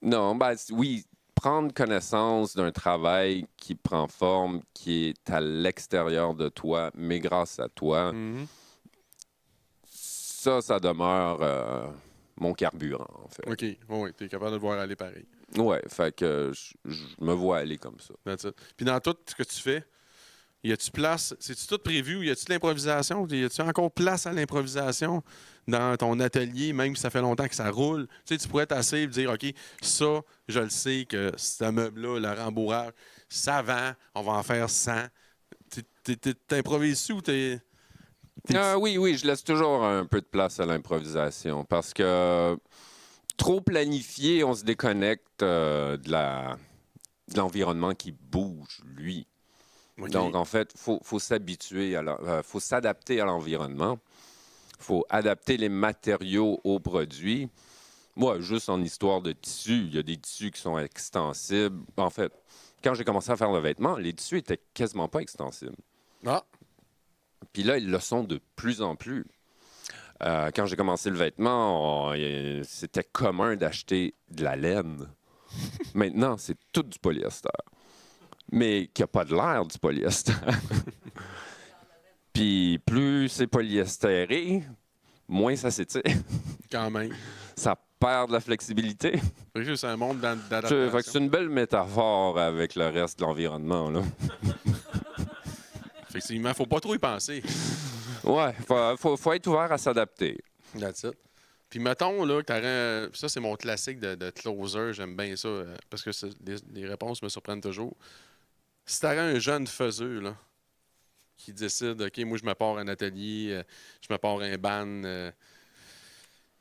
Non, ben oui, prendre connaissance d'un travail qui prend forme, qui est à l'extérieur de toi, mais grâce à toi, ça demeure mon carburant, en fait. OK. Oui, tu es capable de le voir aller pareil. Ouais, fait que je me vois aller comme ça. That's it. Puis dans tout ce que tu fais, y a-tu place, c'est-tu tout prévu ou y a-tu de l'improvisation? Y a-tu encore place à l'improvisation dans ton atelier, même si ça fait longtemps que ça roule? Tu sais, tu pourrais t'asseoir et dire, OK, ça, je le sais que ce meuble-là, le rembourrage, ça vend, on va en faire 100. T'improvises-tu ou t'es... Oui, je laisse toujours un peu de place à l'improvisation parce que trop planifié, on se déconnecte de l'environnement qui bouge, lui. Okay. Donc, en fait, faut s'habituer, faut s'adapter à l'environnement. Il faut adapter les matériaux aux produits. Moi, juste en histoire de tissu, il y a des tissus qui sont extensibles. En fait, quand j'ai commencé à faire le vêtement, les tissus étaient quasiment pas extensibles. Ah! Puis là, ils le sont de plus en plus. Quand j'ai commencé le vêtement, c'était commun d'acheter de la laine. Maintenant, c'est tout du polyester. Mais qui n'a pas de l'air du polyester. Puis plus c'est polyestéré, moins ça s'étire. Quand même. Ça perd de la flexibilité. C'est un monde d'adaptation. C'est une belle métaphore avec le reste de l'environnement, là. Effectivement, faut pas trop y penser. Ouais, faut être ouvert à s'adapter. That's it. Puis mettons, là, ça c'est mon classique de closer, j'aime bien ça, parce que les réponses me surprennent toujours. Si t'aurais un jeune faiseux, là, qui décide, OK, moi je me pars un atelier, je me pars un band,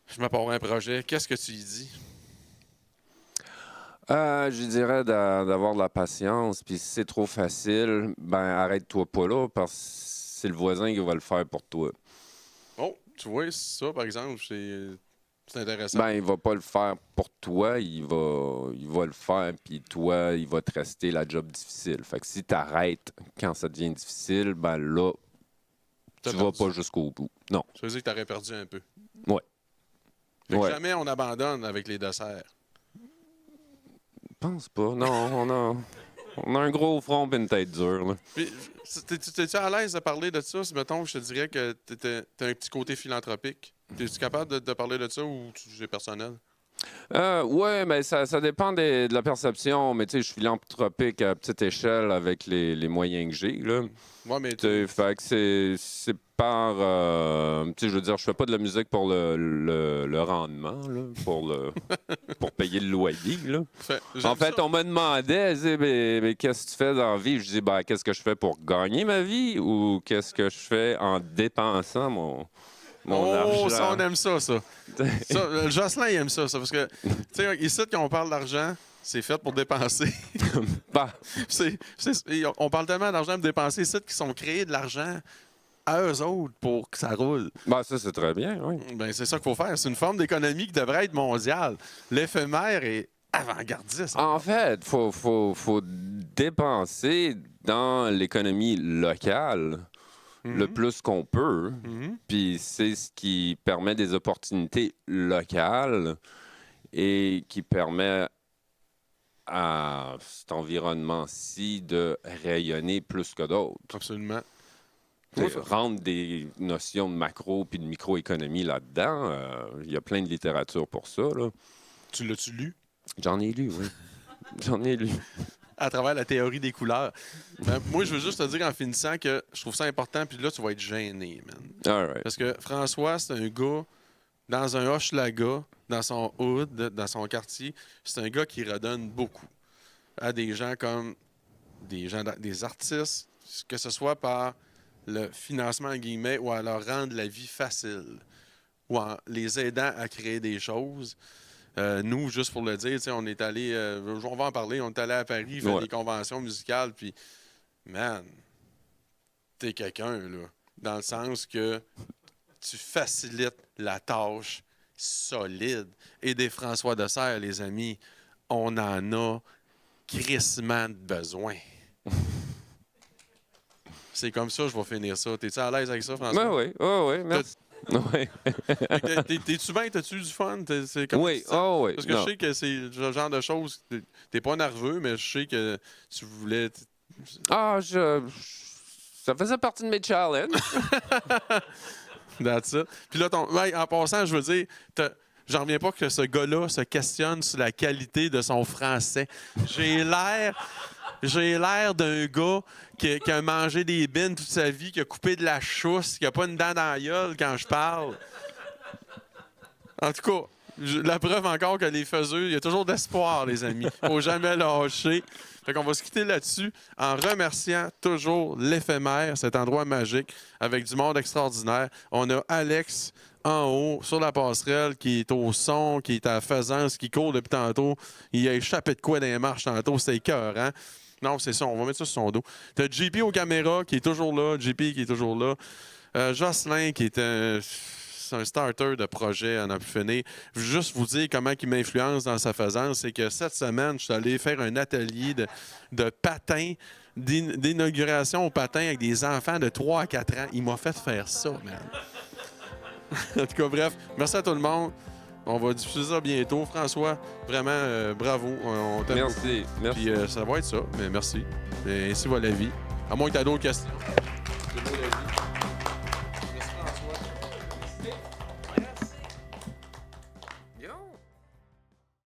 je me pars un projet, qu'est-ce que tu lui dis? Je dirais d'avoir de la patience, puis si c'est trop facile, ben arrête-toi pas là, parce que c'est le voisin qui va le faire pour toi. Oh, tu vois, ça, par exemple, c'est intéressant. Ben, il va pas le faire pour toi, il va le faire, puis toi, il va te rester la job difficile. Fait que si t'arrêtes quand ça devient difficile, ben là, tu vas pas jusqu'au bout. Non. Ça veut dire que t'aurais perdu un peu. Ouais. Fait que jamais on abandonne avec les desserts. Je pense pas. Non, on a un gros front et une tête dure, là. T'es-tu à l'aise de parler de ça? Si, mettons, je te dirais que t'as un petit côté philanthropique. Es-tu capable de parler de ça ou c'est personnel? Oui, mais ça dépend de la perception. Mais tu sais, je suis philanthropique à petite échelle avec les moyens que j'ai, là. Ouais, mais fait que c'est par... tu sais, je veux dire, je fais pas de la musique pour le rendement, là, pour payer le loyer, là. En fait, on me demandait, mais qu'est-ce que tu fais dans la vie? Je dis, ben, qu'est-ce que je fais pour gagner ma vie ou qu'est-ce que je fais en dépensant mon argent? Ça, on aime ça. Jocelyn, il aime ça, parce que, tu sais, ici, quand on parle d'argent, c'est fait pour dépenser. Bah. On parle tellement d'argent pour dépenser ici qu'ils sont créés de l'argent à eux autres pour que ça roule. Ben, ça, c'est très bien, oui. Ben, c'est ça qu'il faut faire. C'est une forme d'économie qui devrait être mondiale. L'éphémère est avant-gardiste. En fait, faut dépenser dans l'économie locale le plus qu'on peut. Puis c'est ce qui permet des opportunités locales et qui permet à cet environnement-ci de rayonner plus que d'autres. Absolument. Rendre des notions de macro puis de microéconomie là-dedans, il y a plein de littérature pour ça, là. Tu l'as-tu lu? J'en ai lu, oui. J'en ai lu. À travers la théorie des couleurs. Moi, je veux juste te dire en finissant que je trouve ça important, puis là, tu vas être gêné, man. All right. Parce que François, c'est un gars dans un Hochelaga, dans son hood, dans son quartier. C'est un gars qui redonne beaucoup à des gens comme des artistes, que ce soit par le financement, en guillemets, ou à leur rendre la vie facile, ou en les aidant à créer des choses. Nous, juste pour le dire, on est allé, on va en parler, on est allé à Paris faire des conventions musicales, puis, man, t'es quelqu'un, là, dans le sens que tu facilites la tâche solide. Et des François Dessert, les amis, on en a crissement de besoin. C'est comme ça, je vais finir ça. T'es-tu à l'aise avec ça, François? Ben oui, merci. Ouais. T'es-tu bien? T'as-tu du fun? Oui, oh oui. Parce que je sais que c'est le genre de choses... T'es pas nerveux, mais je sais que tu voulais... Ça faisait partie de mes challenges. That's it. Puis là, en passant, je veux dire... J'en reviens pas que ce gars-là se questionne sur la qualité de son français. J'ai l'air d'un gars qui a mangé des bines toute sa vie, qui a coupé de la chousse, qui a pas une dent dans la gueule quand je parle. En tout cas, la preuve encore que les faiseux, il y a toujours d'espoir, les amis. Faut jamais lâcher. Fait qu'on va se quitter là-dessus en remerciant toujours l'éphémère, cet endroit magique, avec du monde extraordinaire. On a Alex en haut, sur la passerelle, qui est au son, qui est à Faisance, qui court depuis tantôt. Il a échappé de quoi dans les marches tantôt, c'était écœurant. Non, c'est ça, on va mettre ça sur son dos. T'as JP aux caméras, qui est toujours là. JP qui est toujours là. Jocelyn, qui est un starter de projet à n'en plus finir. Juste vous dire comment il m'influence dans sa faisance, c'est que cette semaine, je suis allé faire un atelier de patin, d'inauguration au patin avec des enfants de 3 à 4 ans. Il m'a fait faire ça, man. En tout cas, bref, merci à tout le monde. On va diffuser ça bientôt. François, vraiment, bravo. On t'aime beaucoup. Merci. Puis ça va être ça, mais merci. Et ainsi va la vie. À moins que tu aies d'autres questions. C'est beau la vie.